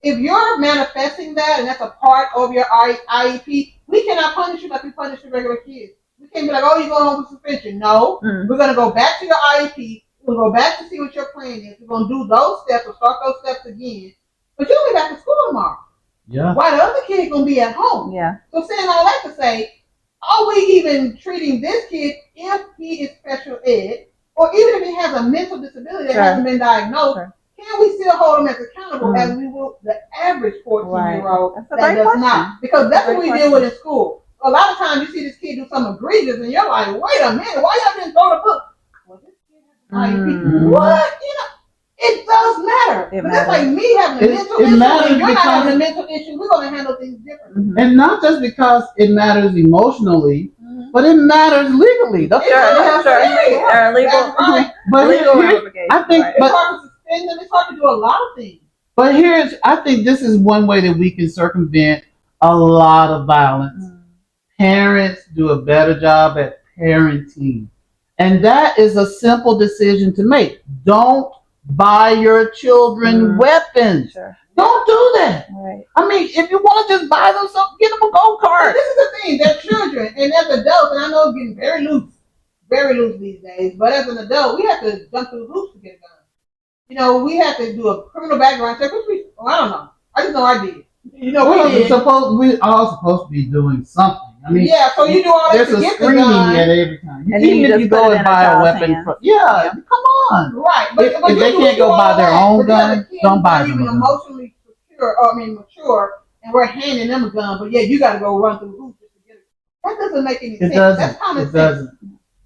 If you're manifesting that, and that's a part of your IEP, we cannot punish you like we punish the regular kids. We can't be like, oh, you're going home for suspension. No, we're going to go back to your IEP. We'll go back to see what your plan is. We're going to do those steps or start those steps again. But you'll be back to school tomorrow. Yeah. While the other kid going to be at home. Yeah. So saying all that to say, are we even treating this kid if he is special ed, or even if he has a mental disability that hasn't been diagnosed, can we still hold him as accountable as we will the average 14-year-old that does not? Because that's what we deal with in school. a lot of times you see this kid do something egregious, and you're like, wait a minute, why y'all didn't throw the book? Well, this kid has what? It does matter. But that's like me having a mental issue, and you're not having a mental issue. We're going to handle things differently. And not just because it matters emotionally, but it matters legally. Legal. But legal I think, it's hard to suspend them. It's hard to do a lot of things. But I think this is one way that we can circumvent a lot of violence. Parents do a better job at parenting. And that is a simple decision to make. Don't buy your children weapons. Sure. Don't do that. Right. I mean, if you want to just buy them something, get them a go-kart. This is the thing. They're children. And as adults, and I know it's getting very loose these days, but as an adult, we have to jump through hoops to get a gun. You know, we have to do a criminal background check, which I don't know. I just know I did. You know, we all supposed to be doing something. I mean, yeah, so you do all that to get the gun. There's a screening at every time. And even if you go and buy a weapon, come on. Right. But if they can't go buy their own gun, don't buy them a gun. Emotionally mature, and we're handing them a gun, but you got to go run through hoops to get it. That doesn't make any sense. That's common sense.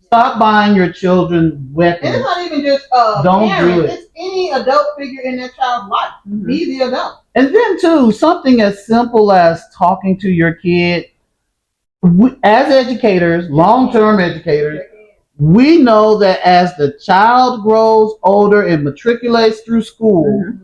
Stop buying your children weapons. And it's not even just don't parents. do it. It's any adult figure in that child's life. Be the adult. And then too, something as simple as talking to your kid. As educators, long-term educators, we know that as the child grows older and matriculates through school,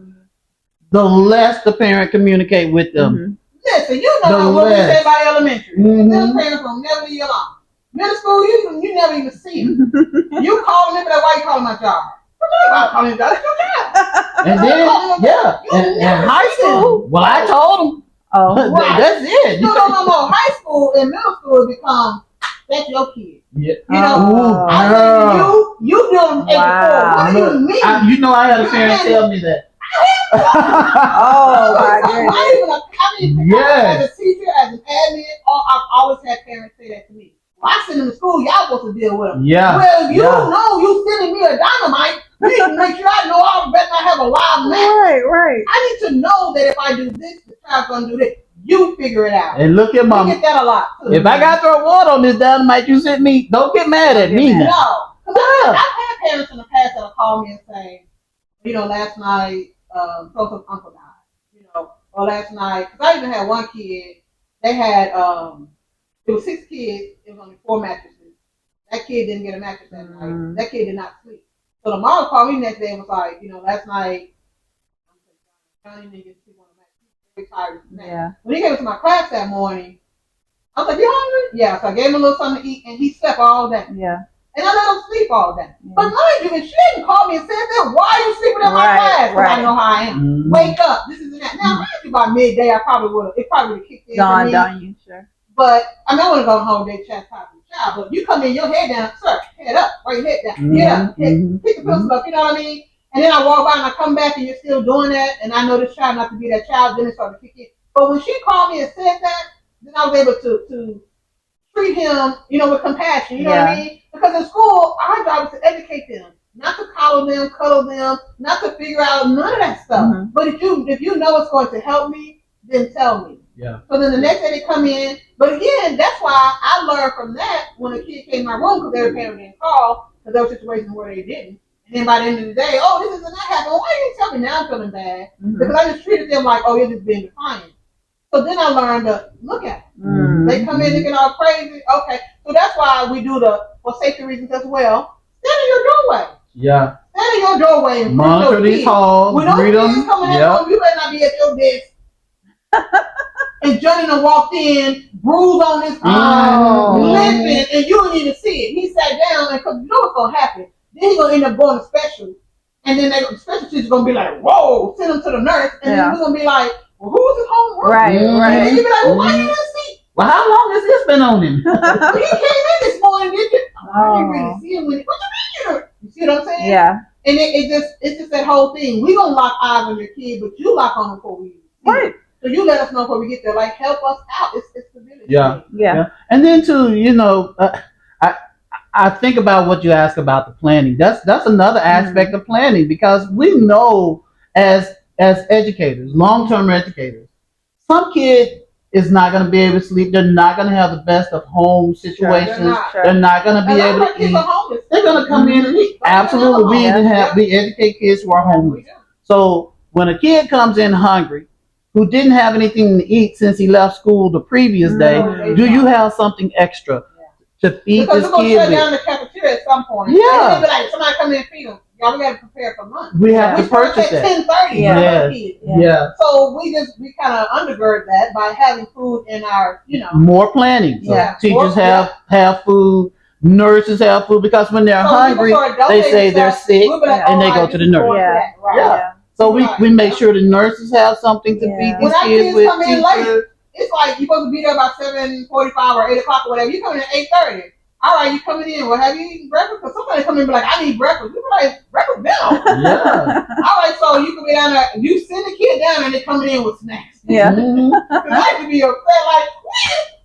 the less the parent communicate with them. Listen, you know what we say about elementary. Those parents will never leave you alone. Middle school, you never even see them. You call them, why you calling my job? I'm calling your job. That's your job. And then, and high school, well, I told them. Oh, right. That's it. No. High school and middle school become, that's your kid. Yeah. You know, you do them 84. What do you mean? You know, I had a parent tell me that. Oh my goodness. As a teacher, as an admin, I've always had parents say that to me. Well, I send them to school, y'all supposed to deal with them. Yeah. Well, if you know you sending me a dynamite, you need to make sure I know I better not have a live match. Right. I need to know that if I do this, the child's gonna do this. You figure it out. And look at mama. We get that a lot too. If I got to throw water on this dynamite you sent me, don't get mad at me now. No. I've had parents in the past that'll call me and say, last night, so uncle died. Or last night, because I even had one kid, they had, it was 6 kids, it was only 4 mattresses. That kid didn't get a mattress that night. That kid did not sleep. So the mom called me next day and was like, last night, Johnny didn't get to sleep on the mattress. He was very tired. Yeah. When he came to my class that morning, I was like, you hungry? Yeah. So I gave him a little something to eat, and he slept all day. Yeah. And I let him sleep all day. Yeah. But mind you, if she didn't call me and said that, why are you sleeping in my class? Right. I know how I am. Wake up. This is that. Now, maybe by midday, I probably would have. It probably would have kicked in. Dawned on you, sure. But I want to go home and chastise the child. But you come in, your head down, sir, head up, right, head down, pick the pencil up. You know what I mean? And then I walk by and I come back and you're still doing that, and I know this child not to be that child. Then it started to kick in. But when she called me and said that, then I was able to treat him, with compassion. You know what I mean? Because in school, our job is to educate them, not to coddle them, cuddle them, not to figure out none of that stuff. But if you know it's going to help me, then tell me. Yeah. So then the next day they come in, but again, that's why I learned from that when a kid came in my room because their parent didn't call because there were situations where they didn't. And then by the end of the day, this isn't that happening. Why you didn't tell me? Now I'm feeling bad because I just treated them like, you're just being defiant. So then I learned to look at them. They come in looking all crazy. Okay, so that's why we do for safety reasons as well. Stand in your doorway. Yeah. Stand in your doorway and monitor these calls. When those kids coming in home, you better not be at your desk. And Johnny done walked in, bruised on his arm, limping, and you didn't even see it. He sat down, and because you know what's going to happen. Then he's going to end up going to special. And then the special teacher's going to be like, whoa, send him to the nurse. And then we're going to be like, well, who was his homework? Right. And then you be like, well, why you didn't see? Well, how long has this been on him? He came in this morning, did you? I didn't really see him. What you mean? You see what I'm saying? Yeah. And it's just that whole thing. We going to lock eyes on your kid, but you lock on him before we right. So you let us know before we get there. Like, help us out. It's the village. Yeah. And then too, I think about what you ask about the planning. That's another aspect of planning because we know as educators, long-term educators, some kid is not going to be able to sleep. They're not going to have the best of home situations. They're not going to be able to eat. They're going to come in and eat. Absolutely. We educate kids who are homeless. So when a kid comes in hungry, who didn't have anything to eat since he left school the previous day, do you have something extra to feed this kid with? Because we're going to shut down the cafeteria at some point. Yeah. And be like, somebody come in and feed them. Y'all, we got to prepare for lunch. We have to purchase at 10:30. Yeah. So we kind of undergird that by having food in our, more planning. So teachers have food, nurses have food, because when they're hungry, they say they're sick, and they go to the nurse. Yeah. So we make sure the nurses have something to feed these kids with. Come in late, it's like you're supposed to be there about 7:45 or 8 o'clock or whatever. You come in at 8:30. All right, you coming in. Well, have you eaten breakfast? Because somebody come in and be like, I need breakfast. We be like, breakfast now. Yeah. All right, so you can be down there. You send the kid down and they're coming in with snacks. Yeah. Because I used to be upset, like,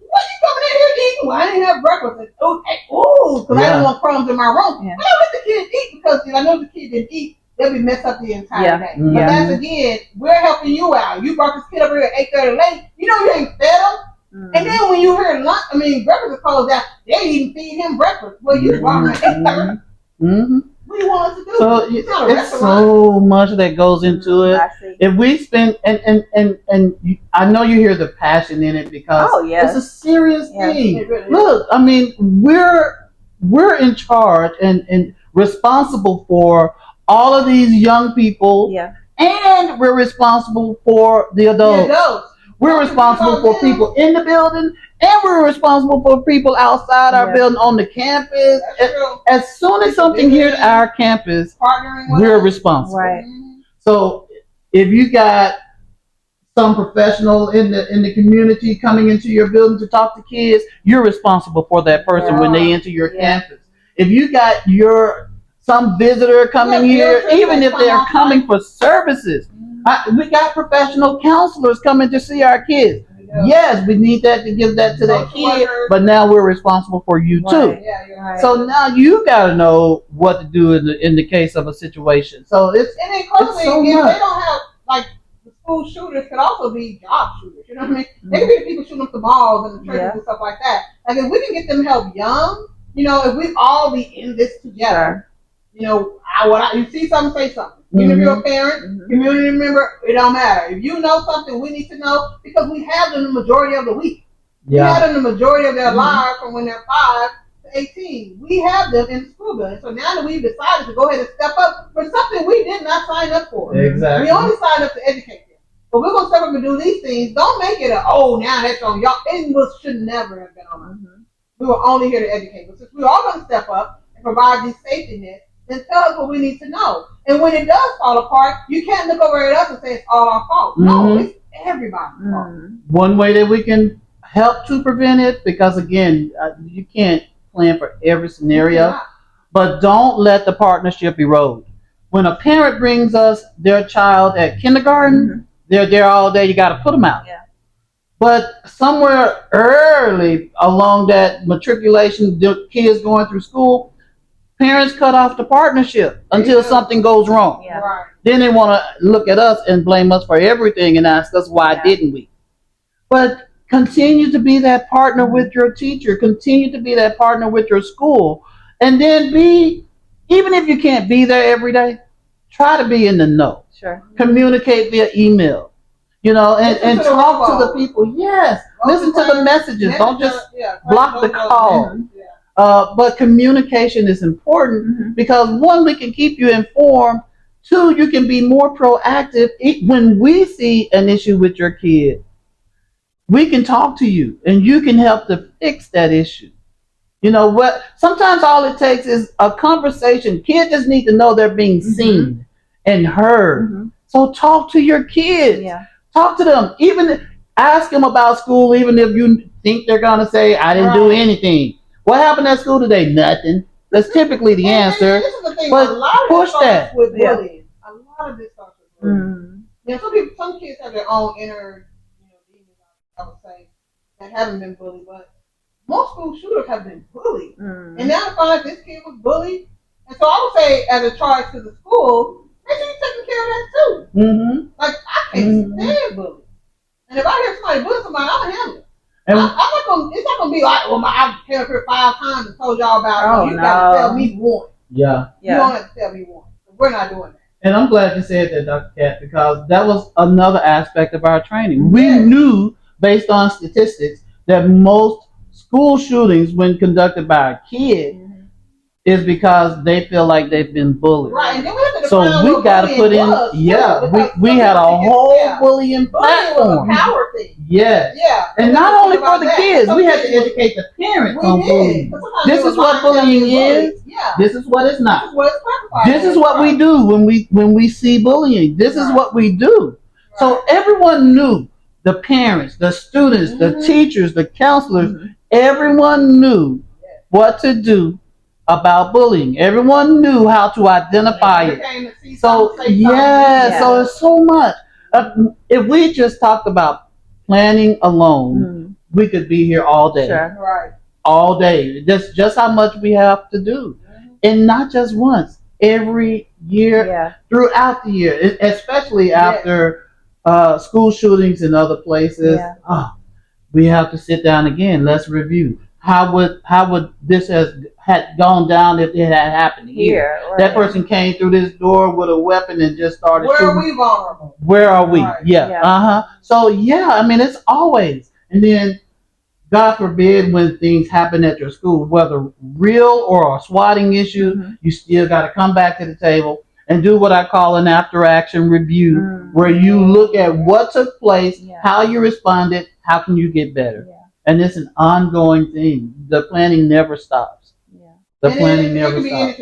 what you coming in here eating? Well, I didn't have breakfast. Because I didn't want crumbs in my room. Yeah. I don't let the kid eat, because if I know the kid didn't eat, they'll be messed up the entire day. Mm-hmm. But that's, again, we're helping you out. You brought this kid up here at 8:30 late. You know you ain't fed him. Mm-hmm. And then when you hear breakfast is closed out, they even feed him breakfast. Well, you brought him at 8:30. Mm-hmm. What do you want us to do? So it's so much that goes into it. If we spend and I know you hear the passion in it, because it's a serious thing. Really Look, I mean, we're in charge and responsible for all of these young people, and we're responsible for the adults. We're responsible for people in the building, and we're responsible for people outside our building on the campus. As soon as something here at our campus, we're responsible. Right. So if you got some professional in the community coming into your building to talk to kids, you're responsible for that person when they enter your campus. If you got some visitor coming here, even if they're coming for services, we got professional counselors coming to see our kids. Yes, we need that to give that to that kid, but now we're responsible for you too. Right. So now you got to know what to do in the case of a situation. So it's so much. They don't have, like, the school shooters could also be job shooters. You know what I mean? They could be the people shooting up the malls and the churches and stuff like that. Like, if we can get them help young, if we all be in this together, you see something, say something. Even if you're a parent, community member, it don't matter. If you know something, we need to know, because we have them the majority of the week. We have them the majority of their lives from when they're 5 to 18. We have them in the school building. So now that we've decided to go ahead and step up for something we did not sign up for. Exactly. We only signed up to educate them. But we're going to step up and do these things. Don't make it now that's on y'all. It should never have been on us. We were only here to educate. But since we're all going to step up and provide these safety nets, then tell us what we need to know. And when it does fall apart, you can't look over at us and say it's all our fault. No, it's everybody's fault. One way that we can help to prevent it, because again, you can't plan for every scenario, but don't let the partnership erode. When a parent brings us their child at kindergarten, they're there all day, you got to put them out. Yeah. But somewhere early along that matriculation, the kids going through school, parents cut off the partnership until something goes wrong. Yeah. Right. Then they want to look at us and blame us for everything and ask us, why didn't we? But continue to be that partner with your teacher. Continue to be that partner with your school. And then even if you can't be there every day, try to be in the know. Sure. Communicate via email. And talk to the people. Yes. Listen to the messages. Don't just block the call. But communication is important, because one, we can keep you informed. Two, you can be more proactive. When we see an issue with your kid, we can talk to you and you can help to fix that issue. Sometimes all it takes is a conversation. Kids just need to know they're being seen and heard. So talk to your kids. Yeah. Talk to them. Even ask them about school, even if you think they're going to say, I didn't do anything. What happened at school today? Nothing. That's typically the answer. This is the thing. But push that. With bullying. A lot of this starts with bullying. Some kids have their own inner, demons, I would say, that haven't been bullied. But most school shooters have been bullied. And now to find this kid was bullied. And so I would say, as a charge to the school, make sure you're taking care of that too. Like, I can't stand bullying. And if I hear somebody bullying somebody, I'm gonna handle it. And I'm not gonna. It's not gonna be like, well, I've came up here 5 times and told y'all about it. You gotta tell me one. Yeah. You don't have to tell me one. We're not doing that. And I'm glad you said that, Dr. Cat, because that was another aspect of our training. We Yes. knew, based on statistics, that most school shootings, when conducted by a kid, is because they feel like they've been bullied. Right, and then we have to So we got to put in, we had a whole bullying platform. Was a power thing. Yes. Yeah. And not only for the kids, we had to educate the parents on bullying. This is what bullying is. Yeah. This is what it's not. This is what we do when we see bullying. This is what we do. Right. So everyone knew, the parents, the students, the teachers, the counselors, everyone knew what to do about bullying. Everyone knew how to identify it. So so it's so much. If we just talked about planning alone, we could be here all day. Sure. Right. All day. Just how much we have to do. And not just once, every year, throughout the year, especially after school shootings in other places. We have to sit down again. Let's review. How would this had gone down if it had happened here? Right. That person came through this door with a weapon and just started shooting. Where are we vulnerable? Where are we? Right. Yeah. So I mean, it's always. And then, God forbid, when things happen at your school, whether real or a swatting issue, you still got to come back to the table and do what I call an after-action review, where you look at what took place, how you responded, how can you get better. And it's an ongoing thing. The planning never stops. The planning never stops.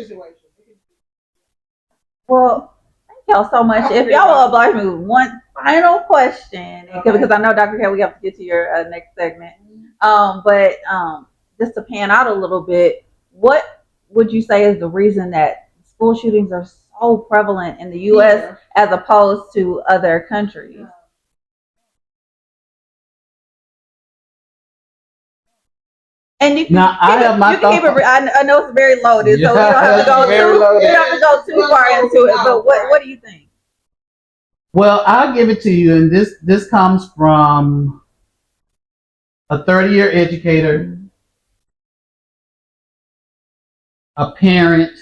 Well, thank y'all so much. If y'all will oblige me with one final question, because I know, Dr. Cat, we have to get to your next segment. But just to pan out a little bit, what would you say is the reason that school shootings are so prevalent in the U.S. as opposed to other countries? And you can, I know it's very loaded, so we don't have to go too far into it. But what do you think? Well, I'll give it to you, and this comes from a 30-year educator, a parent,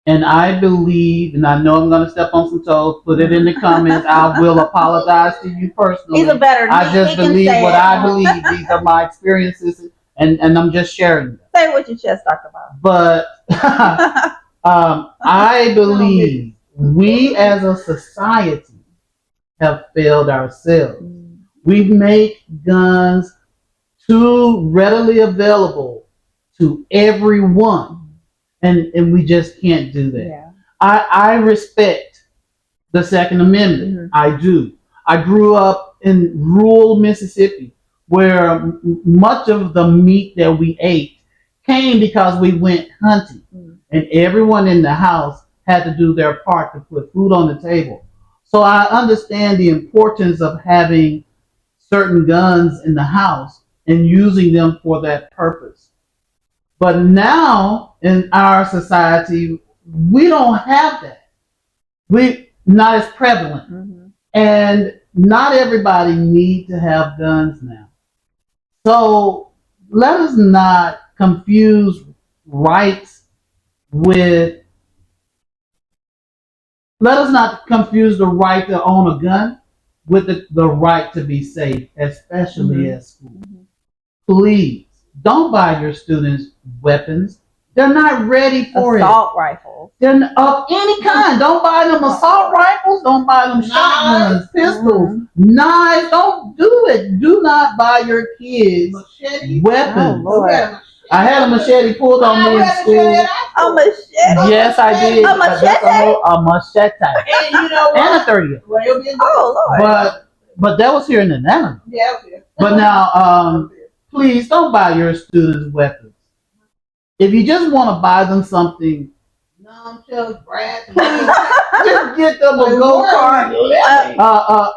and I believe, and I know I'm going to step on some toes, put it in the comments, I will apologize to you personally. He's a veteran. I just believe what I believe. These are my experiences, and I'm just sharing them. Say what your chest talk about. But I believe we as a society have failed ourselves. We make guns too readily available to everyone. And we just can't do that. Yeah. I respect the Second Amendment. I do. I grew up in rural Mississippi, where much of the meat that we ate came because we went hunting. And everyone in the house had to do their part to put food on the table. So I understand the importance of having certain guns in the house and using them for that purpose. But now in our society, we don't have that. We not as prevalent. And not everybody needs to have guns now. So let us not confuse rights with, let us not confuse the right to own a gun with the right to be safe, especially at school. Please. Don't buy your students weapons. They're not ready for assault rifles. They're of any kind. Don't buy them assault rifles. Don't buy them shotguns, pistols, knives. Don't do it. Do not buy your kids weapons. Oh, I had a machete pulled on me in school. A machete? Yes, I did. A machete? A machete. And you know what? And a 30. Oh, Lord. But that was here in Atlanta. Yeah. But now, please don't buy your students weapons. If you just want to buy them something nunchucks, brats. Just get them a go-kart,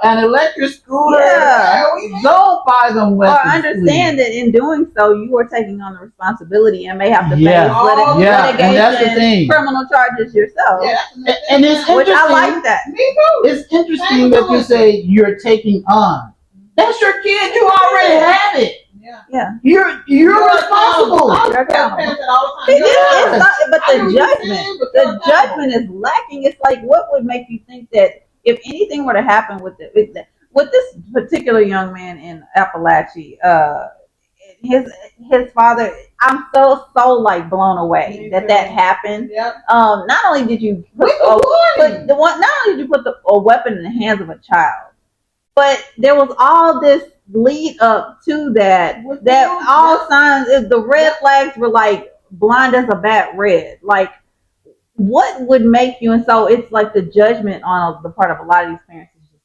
an electric scooter. Yeah. Don't buy them weapons. Or understand that in doing so, you are taking on the responsibility and may have to face litigation, and that's the thing. criminal charges yourself. Yeah, and it's which interesting. I like that. Me too. It's interesting that you say you're taking on. That's your kid. You already have it. Yeah. You're responsible. You're accountable. But the judgment is lacking. It's like, what would make you think that if anything were to happen with this particular young man in Appalachia, his father, I'm so like blown away that happened. Yep. Not only did you put a weapon in the hands of a child, but there was all this lead up to that all signs, the red flags were like blind as a bat red. Like, what would make you? And so it's like the judgment on the part of a lot of these parents is just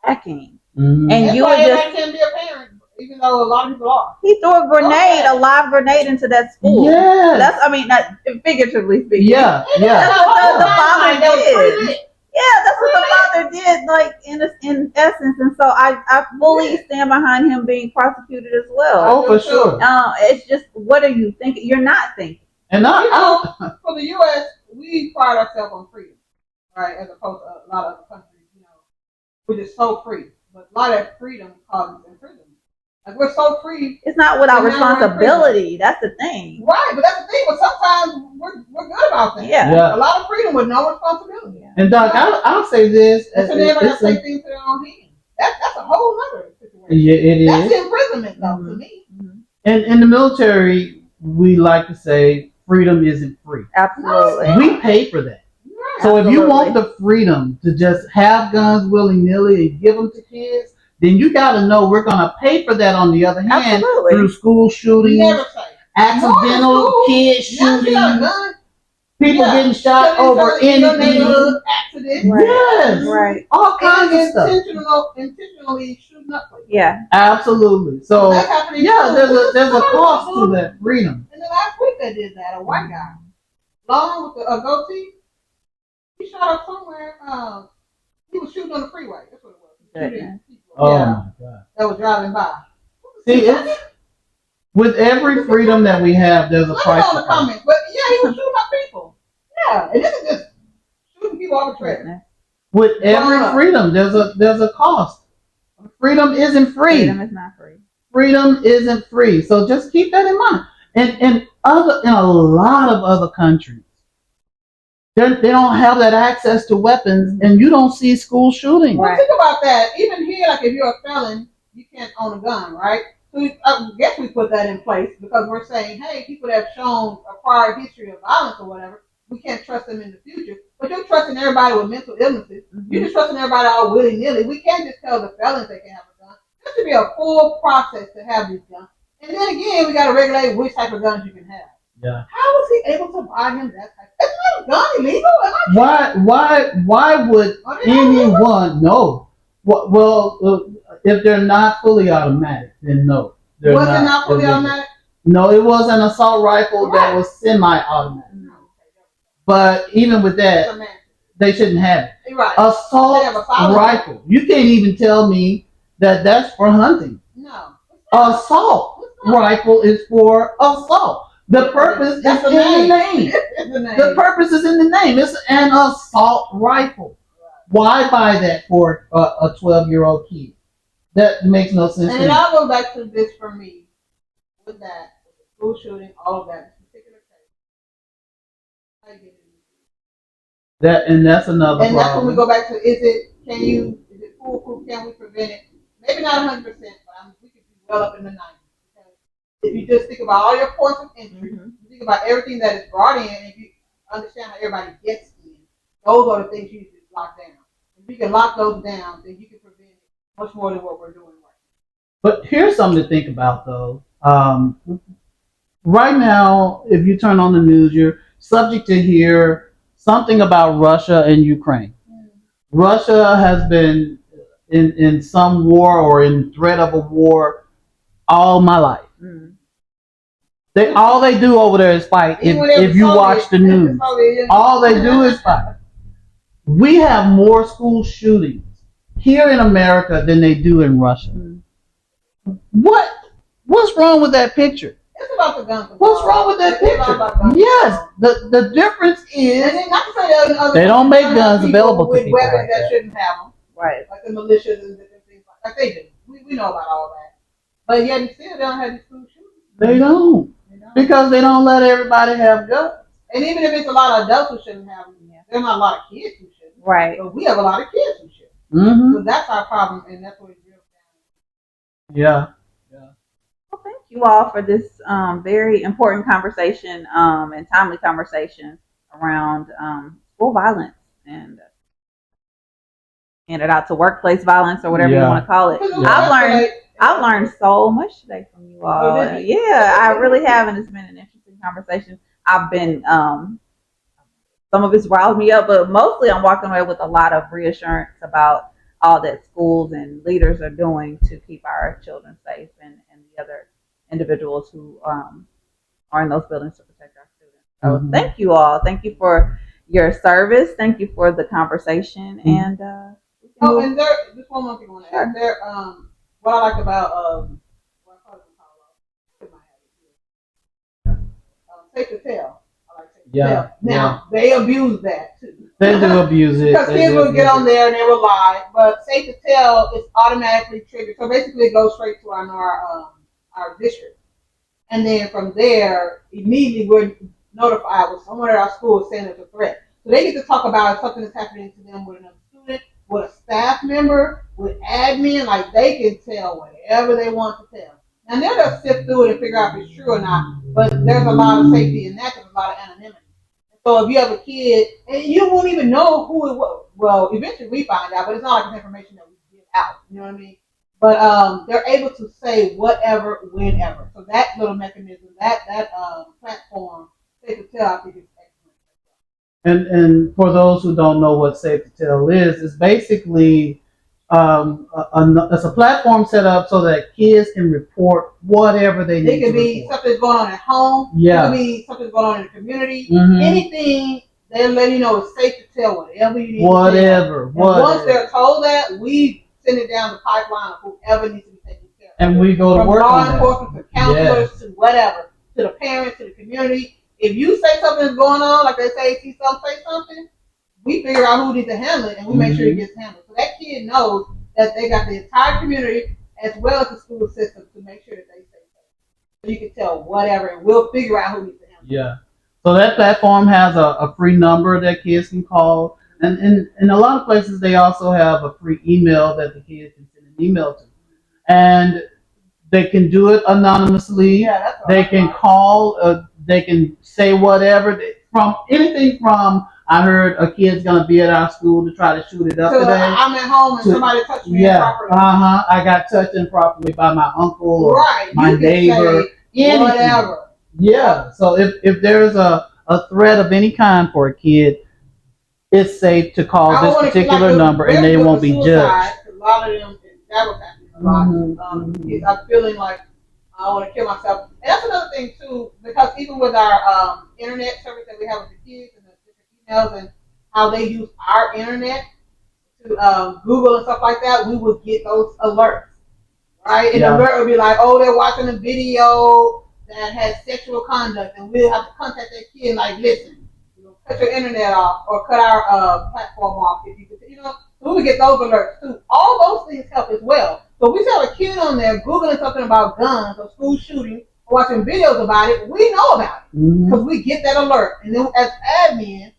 lacking. Mm-hmm. And you would just can't be a parent, even though a lot of people are. He threw a live grenade into that school. Yeah, not figuratively speaking. Yeah. That's what the father did. Yeah, that's what the father did, like in essence, and so I fully stand behind him being prosecuted as well. Oh, for sure. It's just, what are you thinking? You're not thinking. And for the U.S., we pride ourselves on freedom, right? As opposed to a lot of other countries, we're just so free. But a lot of that freedom causes imprisonment. Like, we're so free. It's not without responsibility. That's the thing. Right, but that's the thing. But sometimes we're good about that. Yeah. A lot of freedom with no responsibility. Yeah. And Doc, I'll say this. So they ever say things to their own hands. That's a whole other situation. Yeah, it is. That's imprisonment, though, to me. Mm-hmm. And in the military, we like to say freedom isn't free. Absolutely. We pay for that. Right. So if you want the freedom to just have guns willy-nilly and give them to kids, then you got to know we're going to pay for that on the other hand through school shootings, accidental kid shootings, people getting shot over anything. Accidents. Right. Yes. All kinds of stuff. Intentionally shooting up. Yeah. Absolutely. So, there's a cost to that freedom. And the last week they did that. A white guy, long with a goatee, he shot up somewhere. He was shooting on the freeway. That's what it was. Oh my God. That was driving by. See, with every freedom that we have, there's a price. On the comments, but he was shooting up people. Yeah, and this is just shooting people arbitrarily. With every freedom, there's a cost. Freedom isn't free. Freedom is not free. Freedom isn't free. So just keep that in mind. And in a lot of other countries, they don't have that access to weapons, and you don't see school shootings. Well, think about that. Even here, like, if you're a felon, you can't own a gun, right? So I guess we put that in place because we're saying, hey, people that have shown a prior history of violence or whatever, we can't trust them in the future. But you're trusting everybody with mental illnesses. Mm-hmm. You're just trusting everybody all willy-nilly. We can't just tell the felons they can have a gun. There should be a full process to have these guns. And then again, we got to regulate which type of guns you can have. Yeah. How was he able to buy him that type? Isn't that a gun illegal? Why would anyone know? Well, if they're not fully automatic, then no. Was it not fully automatic? No, it was an assault rifle that was semi-automatic. But even with that, they shouldn't have it. Right. Assault rifle. You can't even tell me that that's for hunting. No. Assault rifle is for assault. The purpose is in the name. The purpose is in the name. It's an assault rifle. Why buy that for a 12-year-old kid? That makes no sense. And I'll go back to this for me. With that, with the school shooting, all of that, this particular case. That's another problem. And that's when we go back to, is it foolproof? Can we prevent it? Maybe not 100%, but we could be well up in the 90s. If you just think about all your points of entry, you think about everything that is brought in, and if you understand how everybody gets in, those are the things you need to lock down. If you can lock those down, then you can prevent it much more than what we're doing right now. But here's something to think about, though. Right now, if you turn on the news, you're subject to hear something about Russia and Ukraine. Russia has been in some war or in threat of a war all my life. All they do over there is fight. If you watch the news, all they do is fight. We have more school shootings here in America than they do in Russia. What's wrong with that picture? It's about the gun control. What's wrong with that picture? Yes, the difference is they don't make guns available to people. With weapons that shouldn't have them. Right. Like the militias and different things like they do. We know about all that. But yet and still they don't have these school shootings. They don't. Because they don't let everybody have guns. And even if it's a lot of adults who shouldn't have them, there's not a lot of kids who shouldn't. Right. But we have a lot of kids who should. So that's our problem, and that's what it's real. Yeah. Well, thank you all for this very important conversation and timely conversation around school violence and it out to workplace violence or whatever you want to call it. I've learned so much today from you all. I really have, and it's been an interesting conversation. I've been some of it's riled me up, but mostly I'm walking away with a lot of reassurance about all that schools and leaders are doing to keep our children safe and the other individuals who are in those buildings to protect our students. So thank you all. Thank you for your service. Thank you for the conversation. And and there, just one more thing I want to add. There, what I like about Safe to Tell. I like Safe to Tell. Now they abuse that too. They do abuse it. Because kids will get on there and they will lie, but Safe to Tell is automatically triggered. So basically, it goes straight to our district, and then from there, immediately we're notified when someone at our school is saying there's a threat. So they get to talk about something that's happening to them with another student, with a staff member, with admin. Like they can tell whatever they want to tell. And they'll just sift through it and figure out if it's true or not. But there's a lot of safety in that. There's a lot of anonymity. So if you have a kid, and you won't even know who it was. Well, eventually we find out, but it's not like it's information that we give out. You know what I mean? But they're able to say whatever, whenever. So that little mechanism, that platform, Safe to Tell, I think is excellent. And for those who don't know what Safe to Tell is, it's basically it's a platform set up so that kids can report whatever they need to report. It could be something going on at home. Yeah. It could be something going on in the community. Anything, they'll let you know it's safe to tell whatever you need to tell. Once they're told that, we send it down the pipeline of whoever needs to be taken care of. And we go to work on that. From law enforcement to counselors to whatever, to the parents, to the community. If you say something's going on, like they say, say something, we figure out who needs to handle it, and we make sure it gets handled. So that kid knows that they got the entire community as well as the school system to make sure that they stay safe. So you can tell whatever, and we'll figure out who needs to handle it. Yeah. So that platform has a free number that kids can call. And in a lot of places, they also have a free email that the kids can send an email to. And they can do it anonymously. Yeah, that's they can call. They can say whatever. From anything from, I heard a kid's going to be at our school to try to shoot it up today. I'm at home and somebody touched me improperly. I got touched improperly by my uncle or my neighbor. Whatever. Yeah. So if there's a threat of any kind for a kid, it's safe to call this particular number and they won't be judged. A lot of them, that was happening a lot. I'm feeling like I want to kill myself. And that's another thing too, because even with our internet service that we have with the kids and the different emails and how they use our internet to Google and stuff like that, we would get those alerts, right? And the alert would be like, oh, they're watching a video that has sexual conduct, and we'll have to contact that kid like, listen, cut your internet off or cut our platform off if you could, so we would get those alerts too. All those things help as well. So we have a kid on there Googling something about guns or school shootings, watching videos about it, we know about it because we get that alert. And then as admin,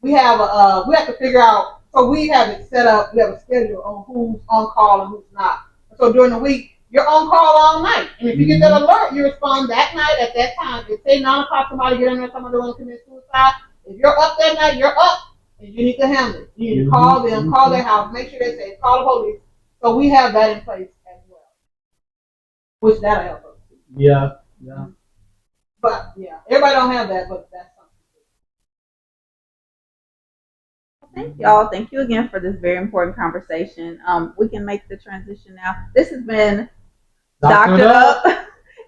we have to figure out. So we have it set up. We have a schedule on who's on call and who's not. So during the week, you're on call all night, and if you get that alert, you respond that night at that time. If say 9 o'clock, somebody get in there, somebody want to commit suicide. If you're up that night, you're up, and you need to handle it. You need to call them, call their house, make sure they're safe, call the police. So we have that in place as well, which that'll help us. Yeah. But everybody don't have that, but that's something. Thank y'all. Thank you again for this very important conversation. We can make the transition now. This has been Doctored Up,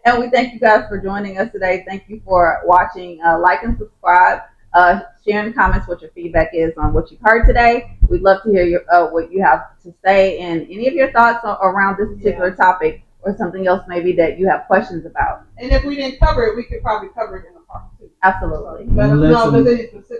And we thank you guys for joining us today. Thank you for watching. Like and subscribe. Share in the comments what your feedback is on what you've heard today. We'd love to hear what you have to say and any of your thoughts around this particular topic or something else maybe that you have questions about. And if we didn't cover it, we could probably cover it in a part 2. Absolutely. So let us know if there's any specific